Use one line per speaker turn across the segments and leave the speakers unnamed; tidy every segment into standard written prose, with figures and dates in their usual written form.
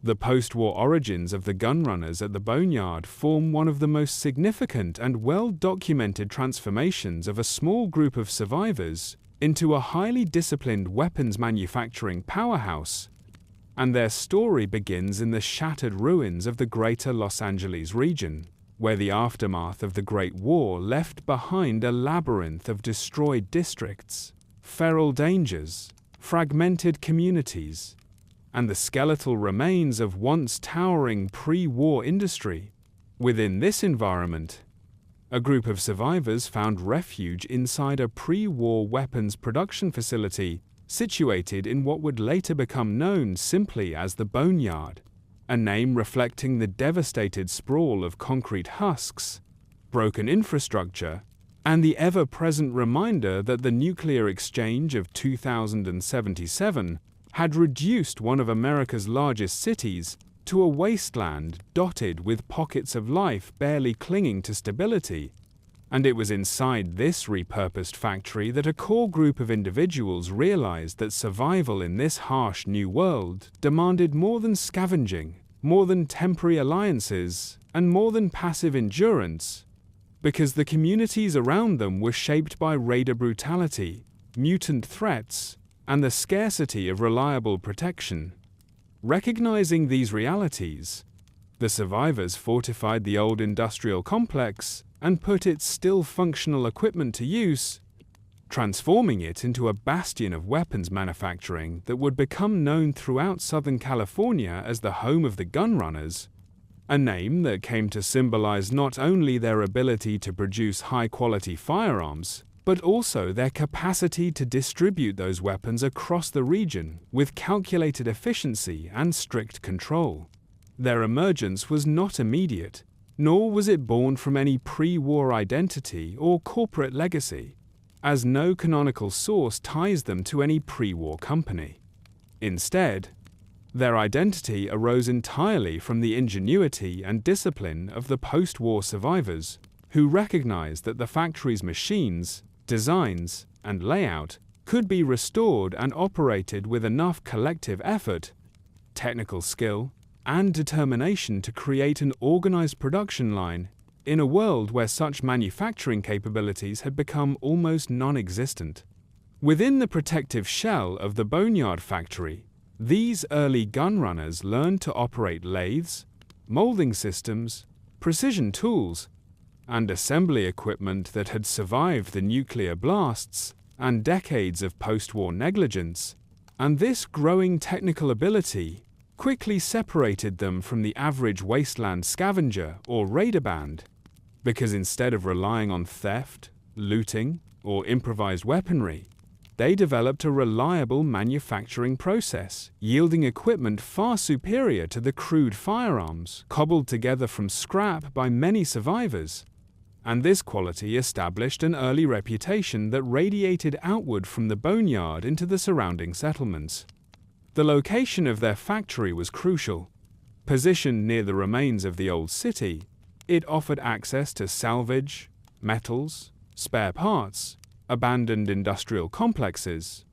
The post-war origins of the gunrunners at the Boneyard form one of the most significant and well-documented transformations of a small group of survivors into a highly disciplined weapons manufacturing powerhouse, and their story begins in the shattered ruins of the greater Los Angeles region, where the aftermath of the Great War left behind a labyrinth of destroyed districts, feral dangers, fragmented communities, and the skeletal remains of once towering pre-war industry. Within this environment, a group of survivors found refuge inside a pre-war weapons production facility situated in what would later become known simply as the Boneyard, a name reflecting the devastated sprawl of concrete husks, broken infrastructure, and the ever-present reminder that the nuclear exchange of 2077 had reduced one of America's largest cities to a wasteland dotted with pockets of life barely clinging to stability. And it was inside this repurposed factory that a core group of individuals realized that survival in this harsh new world demanded more than scavenging, more than temporary alliances, and more than passive endurance, because the communities around them were shaped by raider brutality, mutant threats, and the scarcity of reliable protection. Recognizing these realities, the survivors fortified the old industrial complex and put its still functional equipment to use, transforming it into a bastion of weapons manufacturing that would become known throughout Southern California as the home of the gunrunners, a name that came to symbolize not only their ability to produce high-quality firearms, but also their capacity to distribute those weapons across the region with calculated efficiency and strict control. Their emergence was not immediate, nor was it born from any pre-war identity or corporate legacy, as no canonical source ties them to any pre-war company. Instead, their identity arose entirely from the ingenuity and discipline of the post-war survivors, who recognized that the factory's machines, designs, and layout could be restored and operated with enough collective effort, technical skill, and determination to create an organized production line in a world where such manufacturing capabilities had become almost non-existent. Within the protective shell of the Boneyard factory, these early gunrunners learned to operate lathes, molding systems, precision tools, and assembly equipment that had survived the nuclear blasts and decades of post-war negligence, and this growing technical ability quickly separated them from the average wasteland scavenger or raider band, because instead of relying on theft, looting, or improvised weaponry, they developed a reliable manufacturing process, yielding equipment far superior to the crude firearms cobbled together from scrap by many survivors. And this quality established an early reputation that radiated outward from the Boneyard into the surrounding settlements. The location of their factory was crucial. Positioned near the remains of the old city, it offered access to salvage, metals, spare parts, abandoned industrial complexes,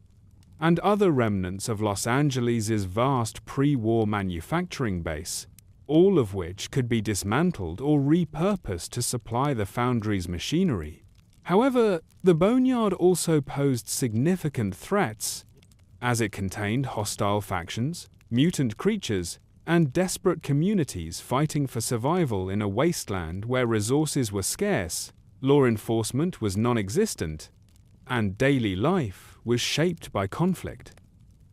and other remnants of Los Angeles's vast pre-war manufacturing base, all of which could be dismantled or repurposed to supply the foundry's machinery. However, the Boneyard also posed significant threats, as it contained hostile factions, mutant creatures, and desperate communities fighting for survival in a wasteland where resources were scarce, law enforcement was non-existent, and daily life was shaped by conflict.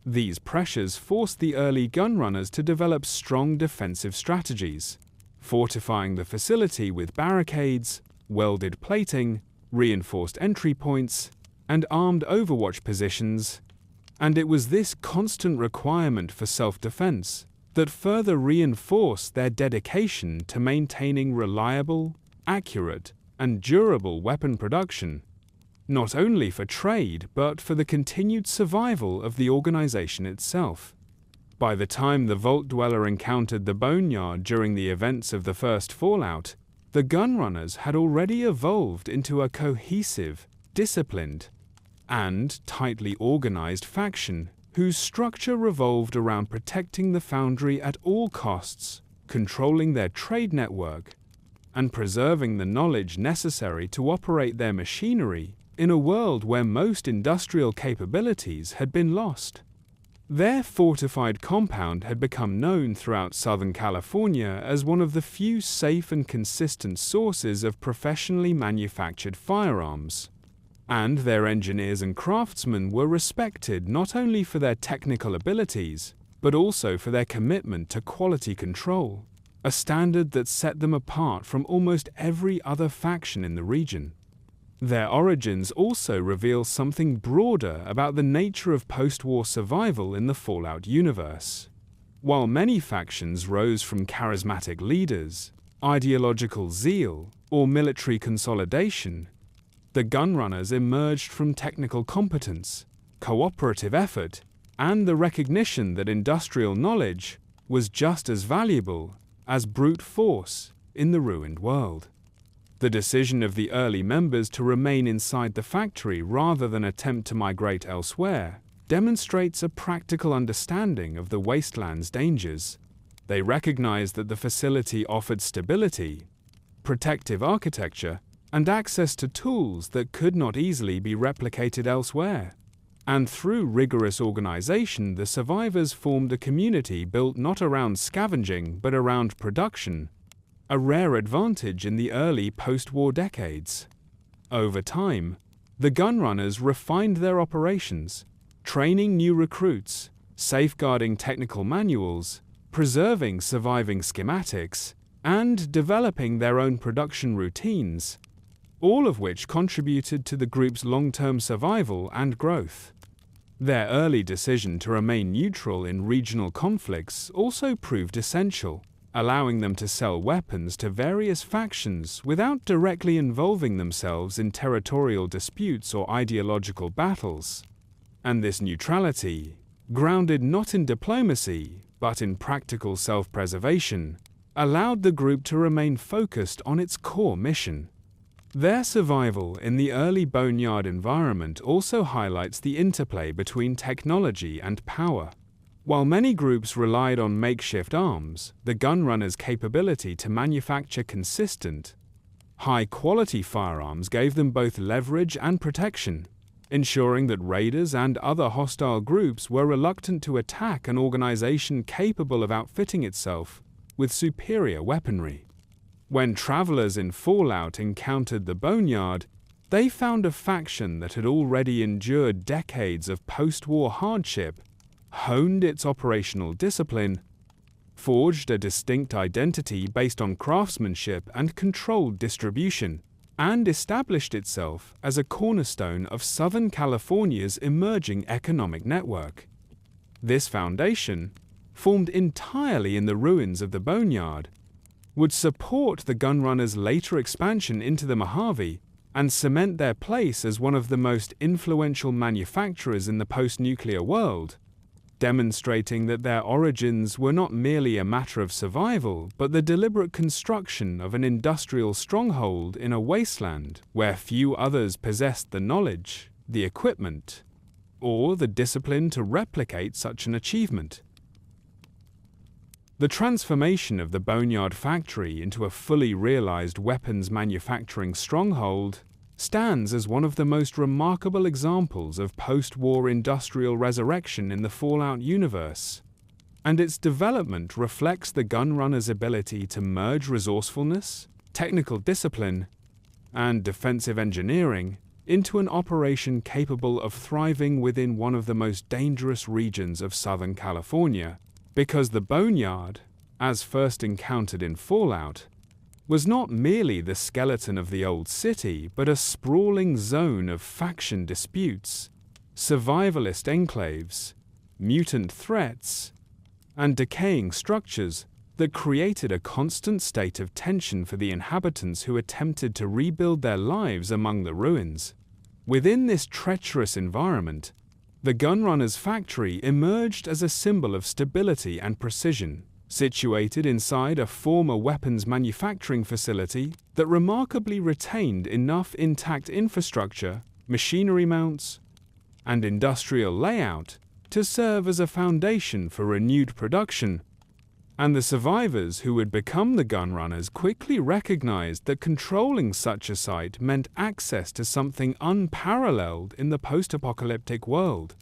These pressures forced the early gunrunners to develop strong defensive strategies, fortifying the facility with barricades, welded plating, reinforced entry points, and armed overwatch positions, and it was this constant requirement for self-defense that further reinforced their dedication to maintaining reliable, accurate, and durable weapon production, not only for trade but for the continued survival of the organization itself. By the time the Vault Dweller encountered the Boneyard during the events of the first Fallout, the gunrunners had already evolved into a cohesive, disciplined, and tightly organized faction whose structure revolved around protecting the foundry at all costs, controlling their trade network, and preserving the knowledge necessary to operate their machinery in a world where most industrial capabilities had been lost. Their fortified compound had become known throughout Southern California as one of the few safe and consistent sources of professionally manufactured firearms, and their engineers and craftsmen were respected not only for their technical abilities, but also for their commitment to quality control, a standard that set them apart from almost every other faction in the region. Their origins also reveal something broader about the nature of post-war survival in the Fallout universe. While many factions rose from charismatic leaders, ideological zeal, or military consolidation, the Gunrunners emerged from technical competence, cooperative effort, and the recognition that industrial knowledge was just as valuable as brute force in the ruined world. The decision of the early members to remain inside the factory rather than attempt to migrate elsewhere demonstrates a practical understanding of the wasteland's dangers. They recognized that the facility offered stability, protective architecture, and access to tools that could not easily be replicated elsewhere. And through rigorous organization, the survivors formed a community built not around scavenging but around production, a rare advantage in the early post-war decades. Over time, the Gunrunners refined their operations, training new recruits, safeguarding technical manuals, preserving surviving schematics, and developing their own production routines, all of which contributed to the group's long-term survival and growth. Their early decision to remain neutral in regional conflicts also proved essential, allowing them to sell weapons to various factions without directly involving themselves in territorial disputes or ideological battles. And this neutrality, grounded not in diplomacy but in practical self-preservation, allowed the group to remain focused on its core mission. Their survival in the early Boneyard environment also highlights the interplay between technology and power. While many groups relied on makeshift arms, the Gunrunners' capability to manufacture consistent, high-quality firearms gave them both leverage and protection, ensuring that raiders and other hostile groups were reluctant to attack an organization capable of outfitting itself with superior weaponry. When travelers in Fallout encountered the Boneyard, they found a faction that had already endured decades of post-war hardship, honed its operational discipline, forged a distinct identity based on craftsmanship and controlled distribution, and established itself as a cornerstone of Southern California's emerging economic network. This foundation, formed entirely in the ruins of the Boneyard, would support the Gunrunners' later expansion into the Mojave and cement their place as one of the most influential manufacturers in the post-nuclear world, demonstrating that their origins were not merely a matter of survival, but the deliberate construction of an industrial stronghold in a wasteland where few others possessed the knowledge, the equipment, or the discipline to replicate such an achievement. The transformation of the Boneyard factory into a fully realized weapons manufacturing stronghold stands as one of the most remarkable examples of post-war industrial resurrection in the Fallout universe, and its development reflects the Gunrunners' ability to merge resourcefulness, technical discipline, and defensive engineering into an operation capable of thriving within one of the most dangerous regions of Southern California, because the Boneyard, as first encountered in Fallout, was not merely the skeleton of the old city, but a sprawling zone of faction disputes, survivalist enclaves, mutant threats, and decaying structures that created a constant state of tension for the inhabitants who attempted to rebuild their lives among the ruins. Within this treacherous environment, the Gunrunners' factory emerged as a symbol of stability and precision, situated inside a former weapons manufacturing facility that remarkably retained enough intact infrastructure, machinery mounts, and industrial layout to serve as a foundation for renewed production, and the survivors who would become the gunrunners quickly recognized that controlling such a site meant access to something unparalleled in the post-apocalyptic world: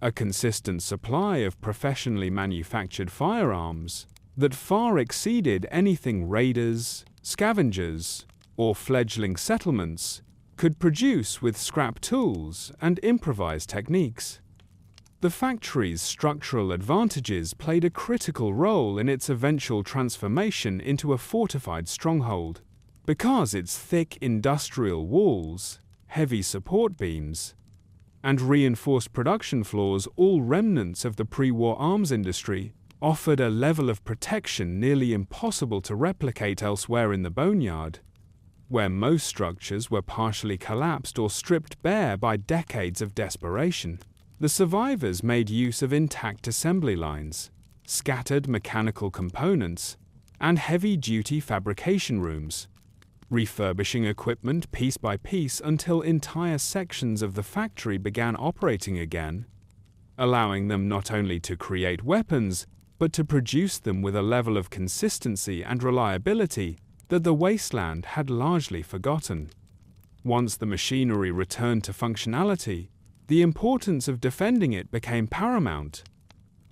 a consistent supply of professionally manufactured firearms that far exceeded anything raiders, scavengers, or fledgling settlements could produce with scrap tools and improvised techniques. The factory's structural advantages played a critical role in its eventual transformation into a fortified stronghold, because its thick industrial walls, heavy support beams, and reinforced production floors, all remnants of the pre-war arms industry, offered a level of protection nearly impossible to replicate elsewhere in the Boneyard, where most structures were partially collapsed or stripped bare by decades of desperation. The survivors made use of intact assembly lines, scattered mechanical components, and heavy-duty fabrication rooms, refurbishing equipment piece by piece until entire sections of the factory began operating again, allowing them not only to create weapons, but to produce them with a level of consistency and reliability that the wasteland had largely forgotten. Once the machinery returned to functionality, the importance of defending it became paramount,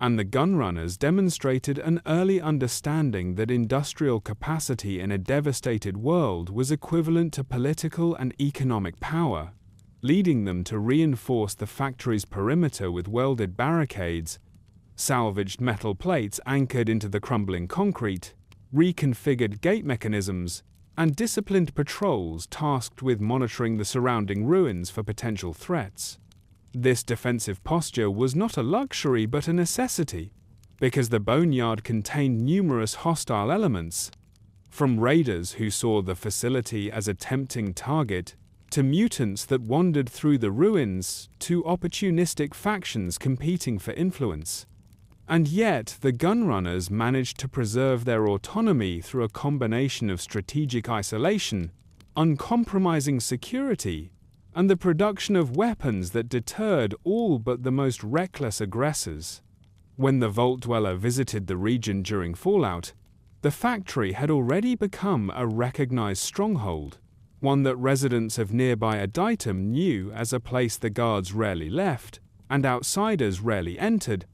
and the gunrunners demonstrated an early understanding that industrial capacity in a devastated world was equivalent to political and economic power, leading them to reinforce the factory's perimeter with welded barricades, salvaged metal plates anchored into the crumbling concrete, reconfigured gate mechanisms, and disciplined patrols tasked with monitoring the surrounding ruins for potential threats. This defensive posture was not a luxury but a necessity, because the Boneyard contained numerous hostile elements, from raiders who saw the facility as a tempting target, to mutants that wandered through the ruins, to opportunistic factions competing for influence. And yet, the gunrunners managed to preserve their autonomy through a combination of strategic isolation, uncompromising security, and the production of weapons that deterred all but the most reckless aggressors. When the Vault Dweller visited the region during Fallout, the factory had already become a recognized stronghold, one that residents of nearby Aditum knew as a place the guards rarely left and outsiders rarely entered,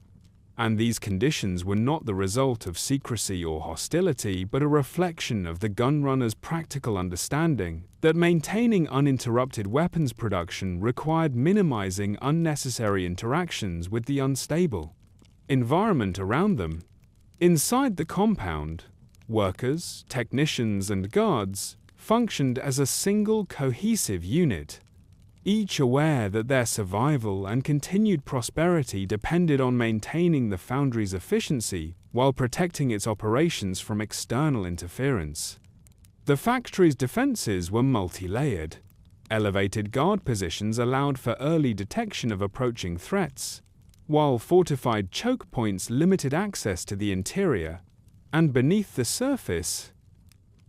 and these conditions were not the result of secrecy or hostility, but a reflection of the gunrunners' practical understanding that maintaining uninterrupted weapons production required minimizing unnecessary interactions with the unstable environment around them. Inside the compound, workers, technicians, and guards functioned as a single cohesive unit, each aware that their survival and continued prosperity depended on maintaining the foundry's efficiency while protecting its operations from external interference. The factory's defenses were multi-layered. Elevated guard positions allowed for early detection of approaching threats, while fortified choke points limited access to the interior, and beneath the surface,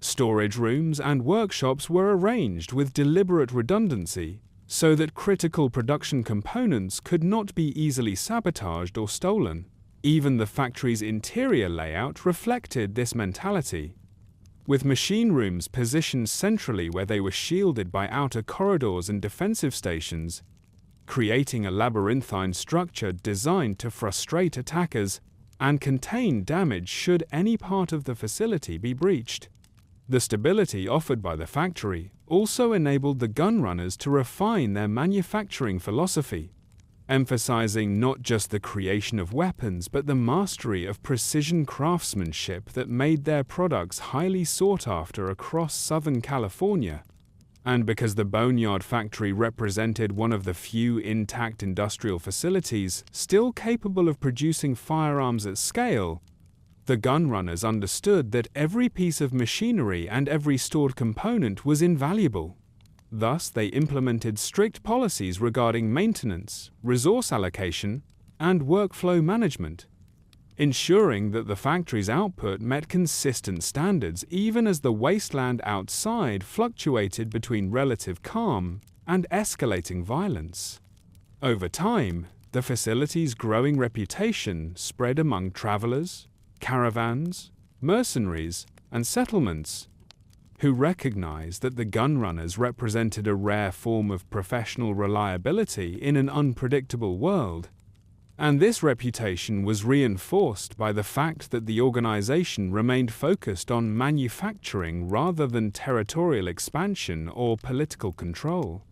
storage rooms and workshops were arranged with deliberate redundancy so that critical production components could not be easily sabotaged or stolen. Even the factory's interior layout reflected this mentality, with machine rooms positioned centrally where they were shielded by outer corridors and defensive stations, creating a labyrinthine structure designed to frustrate attackers and contain damage should any part of the facility be breached. The stability offered by the factory also enabled the gunrunners to refine their manufacturing philosophy, emphasizing not just the creation of weapons but the mastery of precision craftsmanship that made their products highly sought after across Southern California. And because the Boneyard factory represented one of the few intact industrial facilities still capable of producing firearms at scale, the gunrunners understood that every piece of machinery and every stored component was invaluable. Thus, they implemented strict policies regarding maintenance, resource allocation, and workflow management, ensuring that the factory's output met consistent standards even as the wasteland outside fluctuated between relative calm and escalating violence. Over time, The facility's growing reputation spread among travelers, caravans, mercenaries, and settlements, who recognized that the gunrunners represented a rare form of professional reliability in an unpredictable world. And this reputation was reinforced by the fact that the organization remained focused on manufacturing rather than territorial expansion or political control.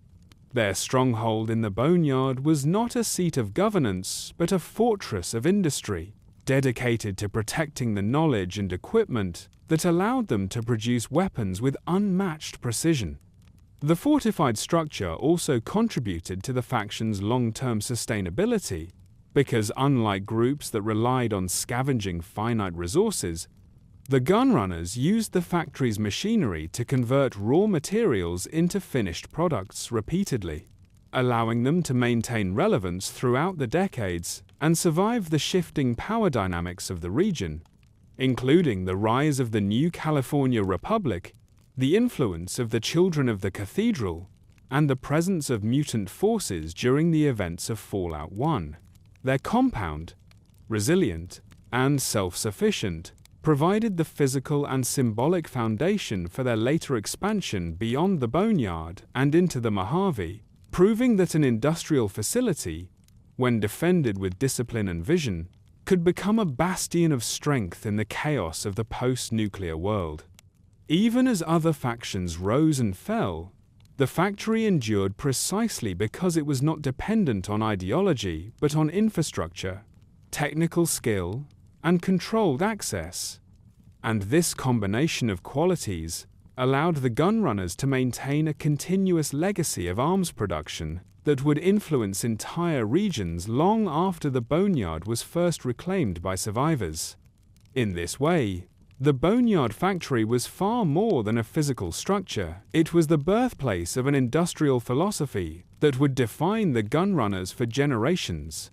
Their stronghold in the Boneyard was not a seat of governance, but a fortress of industry, dedicated to protecting the knowledge and equipment that allowed them to produce weapons with unmatched precision. The fortified structure also contributed to the faction's long-term sustainability, because unlike groups that relied on scavenging finite resources, the gunrunners used the factory's machinery to convert raw materials into finished products repeatedly, allowing them to maintain relevance throughout the decades and survive the shifting power dynamics of the region, including the rise of the new California Republic, the influence of the Children of the Cathedral, and the presence of mutant forces during the events of Fallout 1. Their compound, resilient, and self-sufficient, provided the physical and symbolic foundation for their later expansion beyond the Boneyard and into the Mojave, proving that an industrial facility, when defended with discipline and vision, could become a bastion of strength in the chaos of the post-nuclear world. Even as other factions rose and fell, the factory endured precisely because it was not dependent on ideology but on infrastructure, technical skill, and controlled access. And this combination of qualities allowed the gunrunners to maintain a continuous legacy of arms production that would influence entire regions long after the Boneyard was first reclaimed by survivors. In this way, the Boneyard factory was far more than a physical structure. It was the birthplace of an industrial philosophy that would define the gunrunners for generations,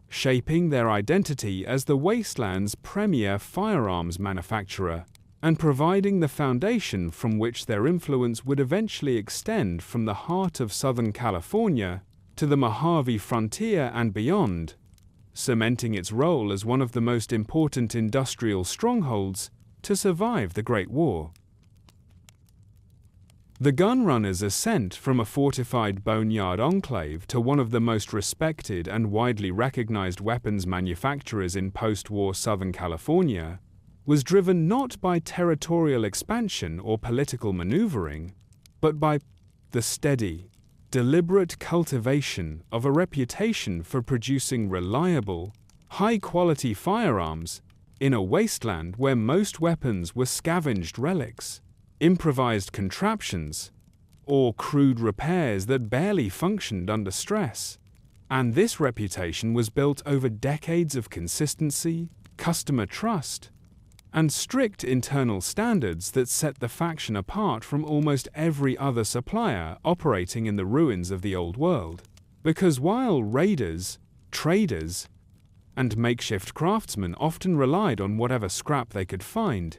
shaping their identity as the wasteland's premier firearms manufacturer and providing the foundation from which their influence would eventually extend from the heart of Southern California to the Mojave frontier and beyond, cementing its role as one of the most important industrial strongholds to survive the Great War. The gunrunners' ascent from a fortified Boneyard enclave to one of the most respected and widely recognized weapons manufacturers in post-war Southern California was driven not by territorial expansion or political maneuvering, but by the steady, deliberate cultivation of a reputation for producing reliable, high-quality firearms in a wasteland where most weapons were scavenged relics, improvised contraptions, or crude repairs that barely functioned under stress. And this reputation was built over decades of consistency, customer trust, and strict internal standards that set the faction apart from almost every other supplier operating in the ruins of the old world. Because while raiders, traders, and makeshift craftsmen often relied on whatever scrap they could find,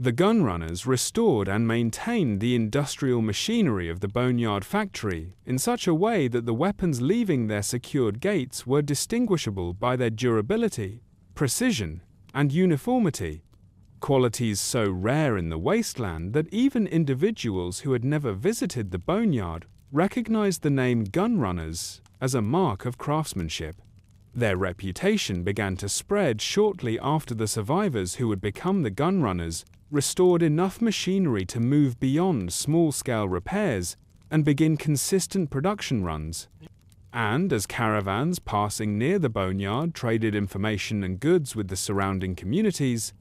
the gunrunners restored and maintained the industrial machinery of the Boneyard factory in such a way that the weapons leaving their secured gates were distinguishable by their durability, precision, and uniformity, qualities so rare in the wasteland that even individuals who had never visited the Boneyard recognized the name gunrunners as a mark of craftsmanship. Their reputation began to spread shortly after the survivors who would become the gunrunners restored enough machinery to move beyond small-scale repairs and begin consistent production runs. And as caravans passing near the Boneyard traded information and goods with the surrounding communities,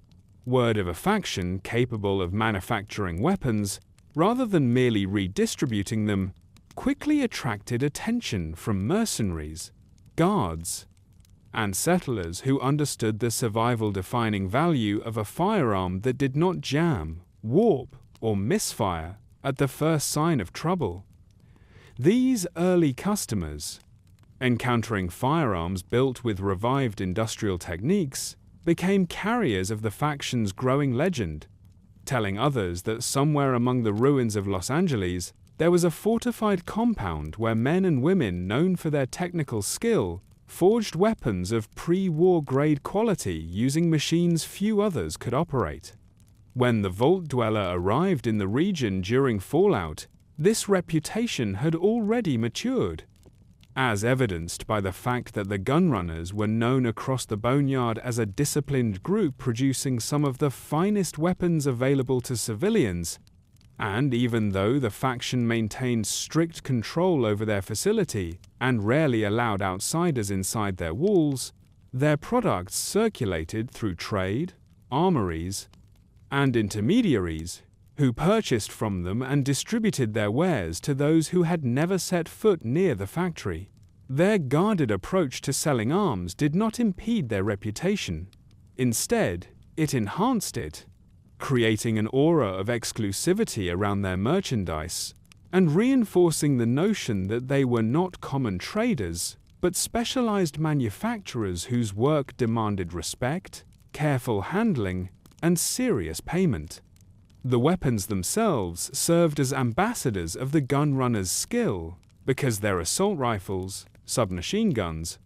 word of a faction capable of manufacturing weapons, rather than merely redistributing them, quickly attracted attention from mercenaries, guards, and settlers who understood the survival-defining value of a firearm that did not jam, warp, or misfire at the first sign of trouble. These early customers, encountering firearms built with revived industrial techniques, became carriers of the faction's growing legend, telling others that somewhere among the ruins of Los Angeles there was a fortified compound where men and women known for their technical skill forged weapons of pre-war grade quality using machines few others could operate. When the Vault Dweller arrived in the region during Fallout, this reputation had already matured, as evidenced by the fact that the Gunrunners were known across the Boneyard as a disciplined group producing some of the finest weapons available to civilians. And even though the faction maintained strict control over their facility and rarely allowed outsiders inside their walls, their products circulated through trade, armories, and intermediaries who purchased from them and distributed their wares to those who had never set foot near the factory. Their guarded approach to selling arms did not impede their reputation. Instead, it enhanced it, creating an aura of exclusivity around their merchandise and reinforcing the notion that they were not common traders, but specialized manufacturers whose work demanded respect, careful handling, and serious payment. The weapons themselves served as ambassadors of the Gunrunners' skill because their assault rifles, submachine guns,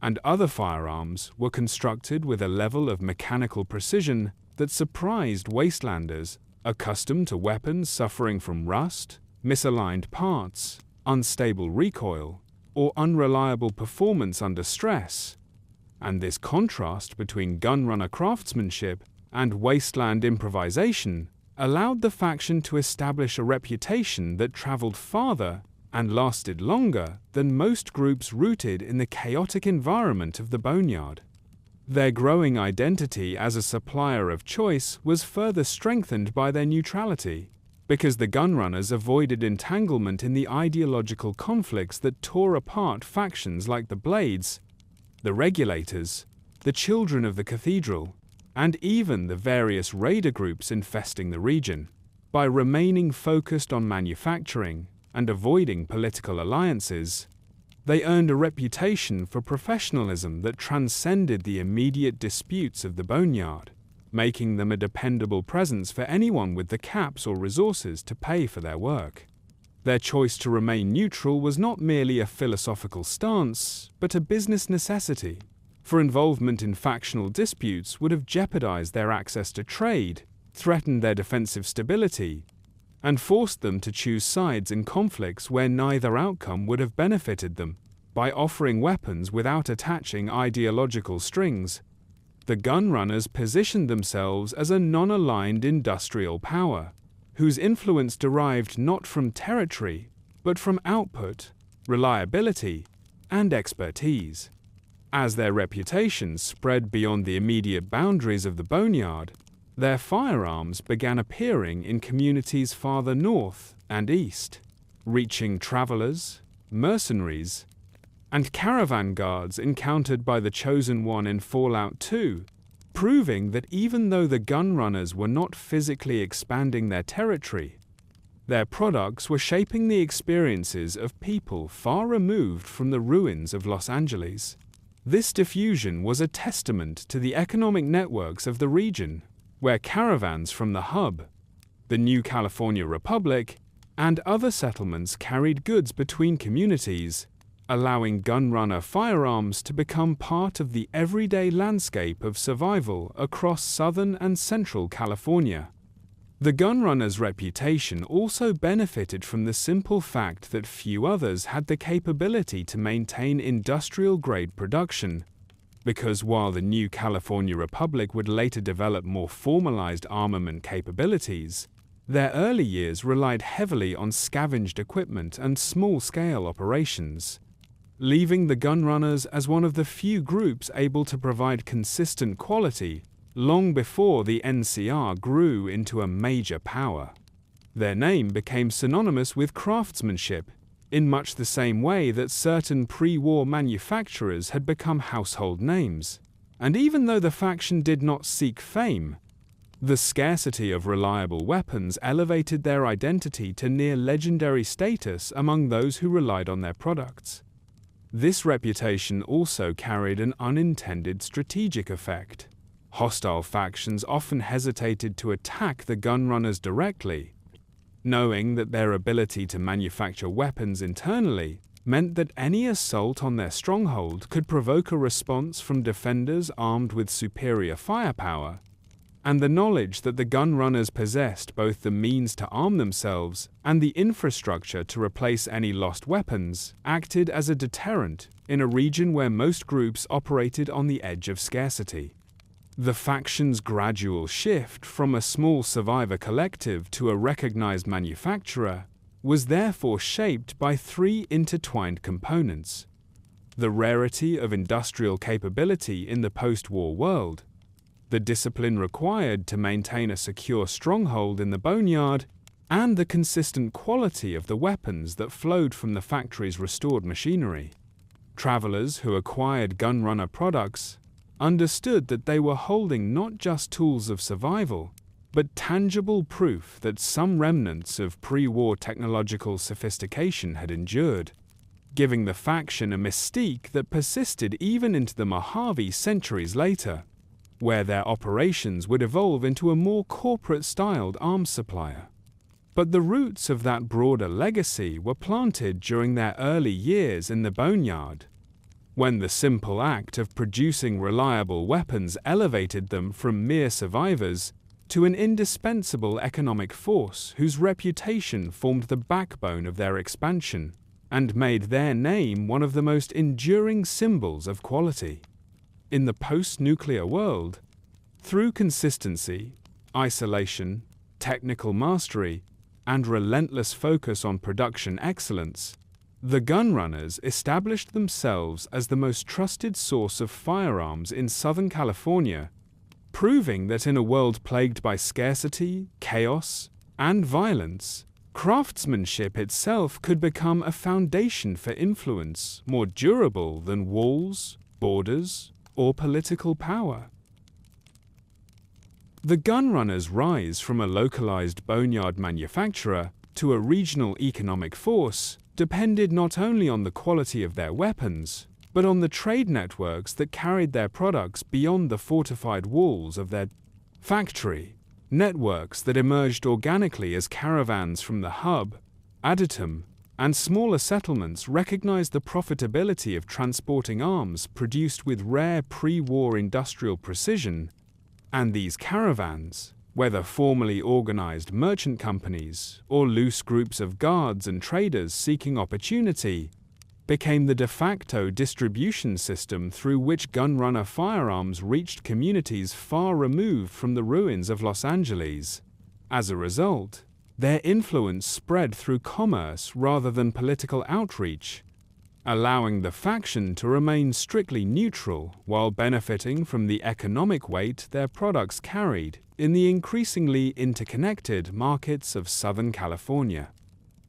and other firearms were constructed with a level of mechanical precision that surprised wastelanders accustomed to weapons suffering from rust, misaligned parts, unstable recoil, or unreliable performance under stress. And this contrast between gunrunner craftsmanship and wasteland improvisation allowed the faction to establish a reputation that traveled farther and lasted longer than most groups rooted in the chaotic environment of the Boneyard. Their growing identity as a supplier of choice was further strengthened by their neutrality, because the Gunrunners avoided entanglement in the ideological conflicts that tore apart factions like the Blades, the Regulators, the Children of the Cathedral, and even the various raider groups infesting the region. By remaining focused on manufacturing and avoiding political alliances, they earned a reputation for professionalism that transcended the immediate disputes of the Boneyard, making them a dependable presence for anyone with the caps or resources to pay for their work. Their choice to remain neutral was not merely a philosophical stance, but a business necessity, for involvement in factional disputes would have jeopardized their access to trade, threatened their defensive stability, and forced them to choose sides in conflicts where neither outcome would have benefited them. By offering weapons without attaching ideological strings, the Gunrunners positioned themselves as a non-aligned industrial power, whose influence derived not from territory, but from output, reliability, and expertise. As their reputation spread beyond the immediate boundaries of the Boneyard, their firearms began appearing in communities farther north and east, reaching travelers, mercenaries, and caravan guards encountered by the Chosen One in Fallout 2, proving that even though the Gunrunners were not physically expanding their territory, their products were shaping the experiences of people far removed from the ruins of Los Angeles. This diffusion was a testament to the economic networks of the region, where caravans from the hub, the New California Republic, and other settlements carried goods between communities, allowing gunrunner firearms to become part of the everyday landscape of survival across Southern and Central California. The gunrunner's reputation also benefited from the simple fact that few others had the capability to maintain industrial-grade production, because while the New California Republic would later develop more formalized armament capabilities, their early years relied heavily on scavenged equipment and small-scale operations, leaving the Gunrunners as one of the few groups able to provide consistent quality long before the NCR grew into a major power. Their name became synonymous with craftsmanship, in much the same way that certain pre-war manufacturers had become household names. And even though the faction did not seek fame, the scarcity of reliable weapons elevated their identity to near legendary status among those who relied on their products. This reputation also carried an unintended strategic effect. Hostile factions often hesitated to attack the Gunrunners directly, knowing that their ability to manufacture weapons internally meant that any assault on their stronghold could provoke a response from defenders armed with superior firepower, and the knowledge that the gun runners possessed both the means to arm themselves and the infrastructure to replace any lost weapons acted as a deterrent in a region where most groups operated on the edge of scarcity. The faction's gradual shift from a small survivor collective to a recognized manufacturer was therefore shaped by three intertwined components: the rarity of industrial capability in the post-war world, the discipline required to maintain a secure stronghold in the Boneyard, and the consistent quality of the weapons that flowed from the factory's restored machinery. Travelers who acquired gunrunner products understood that they were holding not just tools of survival, but tangible proof that some remnants of pre-war technological sophistication had endured, giving the faction a mystique that persisted even into the Mojave centuries later, where their operations would evolve into a more corporate-styled arms supplier. But the roots of that broader legacy were planted during their early years in the Boneyard, when the simple act of producing reliable weapons elevated them from mere survivors to an indispensable economic force whose reputation formed the backbone of their expansion and made their name one of the most enduring symbols of quality. In the post-nuclear world, through consistency, isolation, technical mastery, and relentless focus on production excellence, the gunrunners established themselves as the most trusted source of firearms in Southern California, proving that in a world plagued by scarcity, chaos, and violence, craftsmanship itself could become a foundation for influence more durable than walls, borders, or political power. The gunrunners' rise from a localized Boneyard manufacturer to a regional economic force depended not only on the quality of their weapons, but on the trade networks that carried their products beyond the fortified walls of their factory, networks that emerged organically as caravans from the hub, Aditum, and smaller settlements recognized the profitability of transporting arms produced with rare pre-war industrial precision, and these caravans, whether formally organized merchant companies or loose groups of guards and traders seeking opportunity, became the de facto distribution system through which gunrunner firearms reached communities far removed from the ruins of Los Angeles. As a result, their influence spread through commerce rather than political outreach, allowing the faction to remain strictly neutral while benefiting from the economic weight their products carried in the increasingly interconnected markets of Southern California.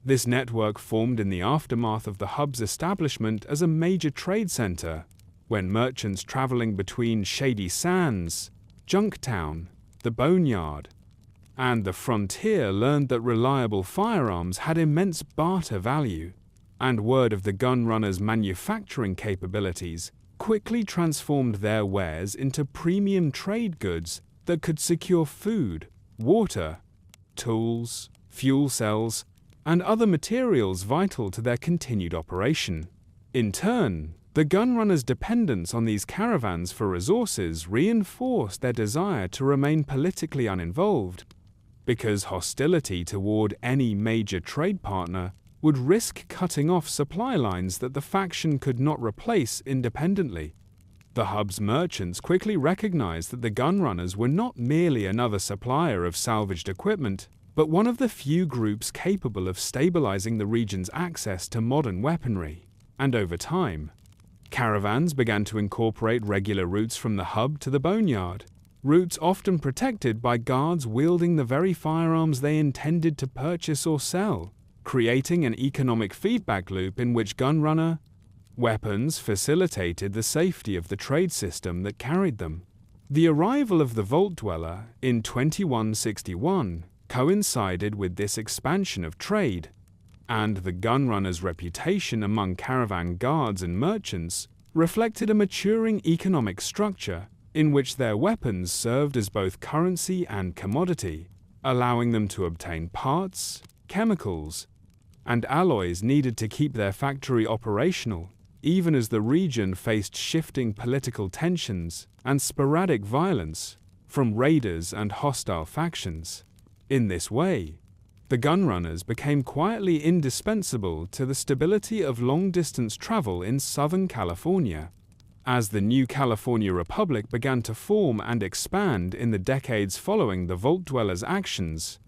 This network formed in the aftermath of the hub's establishment as a major trade center, when merchants traveling between Shady Sands, Junktown, the Boneyard, and the frontier learned that reliable firearms had immense barter value, and word of the gunrunners' manufacturing capabilities quickly transformed their wares into premium trade goods that could secure food, water, tools, fuel cells, and other materials vital to their continued operation. In turn, the gunrunners' dependence on these caravans for resources reinforced their desire to remain politically uninvolved, because hostility toward any major trade partner would risk cutting off supply lines that the faction could not replace independently. The hub's merchants quickly recognized that the gunrunners were not merely another supplier of salvaged equipment, but one of the few groups capable of stabilizing the region's access to modern weaponry. And over time, caravans began to incorporate regular routes from the hub to the Boneyard, routes often protected by guards wielding the very firearms they intended to purchase or sell, creating an economic feedback loop in which gunrunner weapons facilitated the safety of the trade system that carried them. The arrival of the Vault Dweller in 2161 coincided with this expansion of trade, and the gunrunner's reputation among caravan guards and merchants reflected a maturing economic structure in which their weapons served as both currency and commodity, allowing them to obtain parts, chemicals, and alloys needed to keep their factory operational, even as the region faced shifting political tensions and sporadic violence from raiders and hostile factions. In this way, the gunrunners became quietly indispensable to the stability of long-distance travel in Southern California. As the new California Republic began to form and expand in the decades following the Vault Dwellers' actions,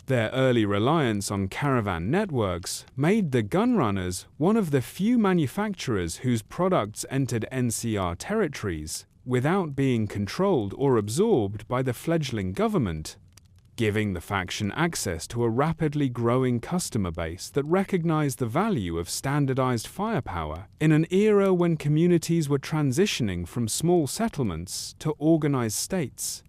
their early reliance on caravan networks made the gunrunners one of the few manufacturers whose products entered NCR territories without being controlled or absorbed by the fledgling government, giving the faction access to a rapidly growing customer base that recognized the value of standardized firepower in an era when communities were transitioning from small settlements to organized states.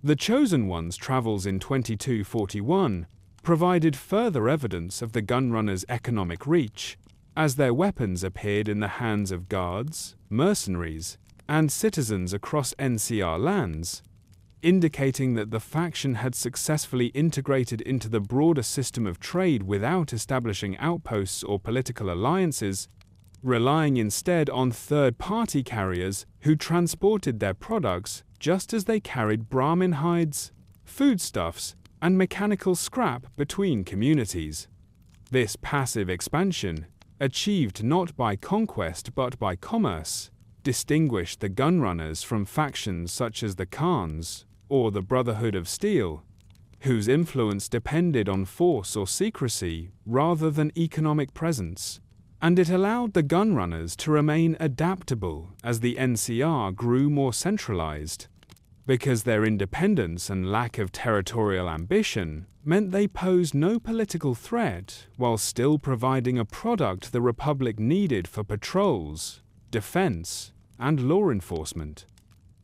The Chosen Ones' travels in 2241 provided further evidence of the gunrunners' economic reach, as their weapons appeared in the hands of guards, mercenaries, and citizens across NCR lands, indicating that the faction had successfully integrated into the broader system of trade without establishing outposts or political alliances, relying instead on third-party carriers who transported their products just as they carried Brahmin hides, foodstuffs, and mechanical scrap between communities. This passive expansion, achieved not by conquest but by commerce, distinguished the gunrunners from factions such as the Khans or the Brotherhood of Steel, whose influence depended on force or secrecy rather than economic presence, and it allowed the gunrunners to remain adaptable as the NCR grew more centralized, because their independence and lack of territorial ambition meant they posed no political threat while still providing a product the Republic needed for patrols, defense, and law enforcement.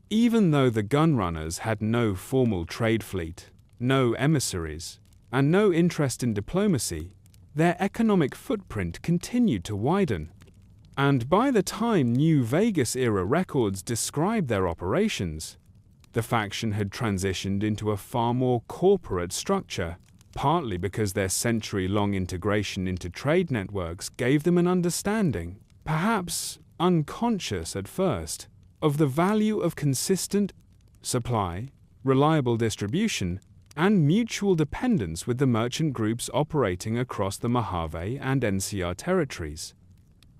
Even though the gunrunners had no formal trade fleet, no emissaries, and no interest in diplomacy, their economic footprint continued to widen. And by the time New Vegas-era records describe their operations, the faction had transitioned into a far more corporate structure, partly because their century-long integration into trade networks gave them an understanding, perhaps unconscious at first, of the value of consistent supply, reliable distribution, and mutual dependence with the merchant groups operating across the Mojave and NCR territories.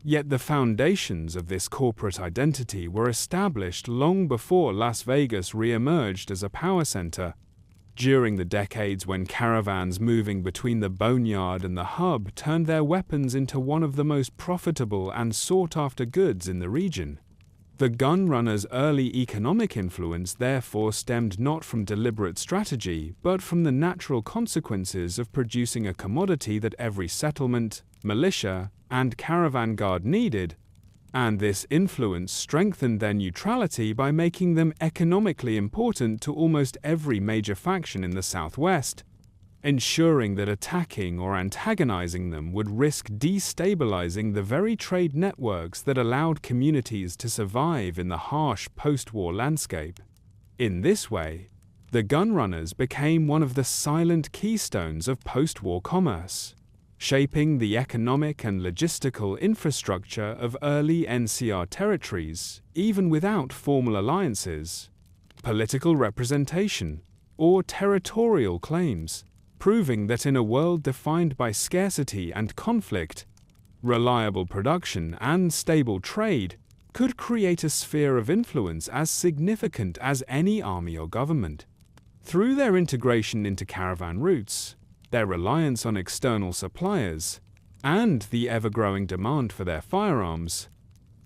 Yet the foundations of this corporate identity were established long before Las Vegas re-emerged as a power center. During the decades when caravans moving between the Boneyard and the hub turned their weapons into one of the most profitable and sought-after goods in the region, the gunrunners' early economic influence therefore stemmed not from deliberate strategy, but from the natural consequences of producing a commodity that every settlement, militia, and caravan guard needed, and this influence strengthened their neutrality by making them economically important to almost every major faction in the Southwest, ensuring that attacking or antagonizing them would risk destabilizing the very trade networks that allowed communities to survive in the harsh post-war landscape. In this way, the gunrunners became one of the silent keystones of post-war commerce, shaping the economic and logistical infrastructure of early NCR territories, even without formal alliances, political representation, or territorial claims, proving that in a world defined by scarcity and conflict, reliable production and stable trade could create a sphere of influence as significant as any army or government. Through their integration into caravan routes, their reliance on external suppliers, and the ever-growing demand for their firearms,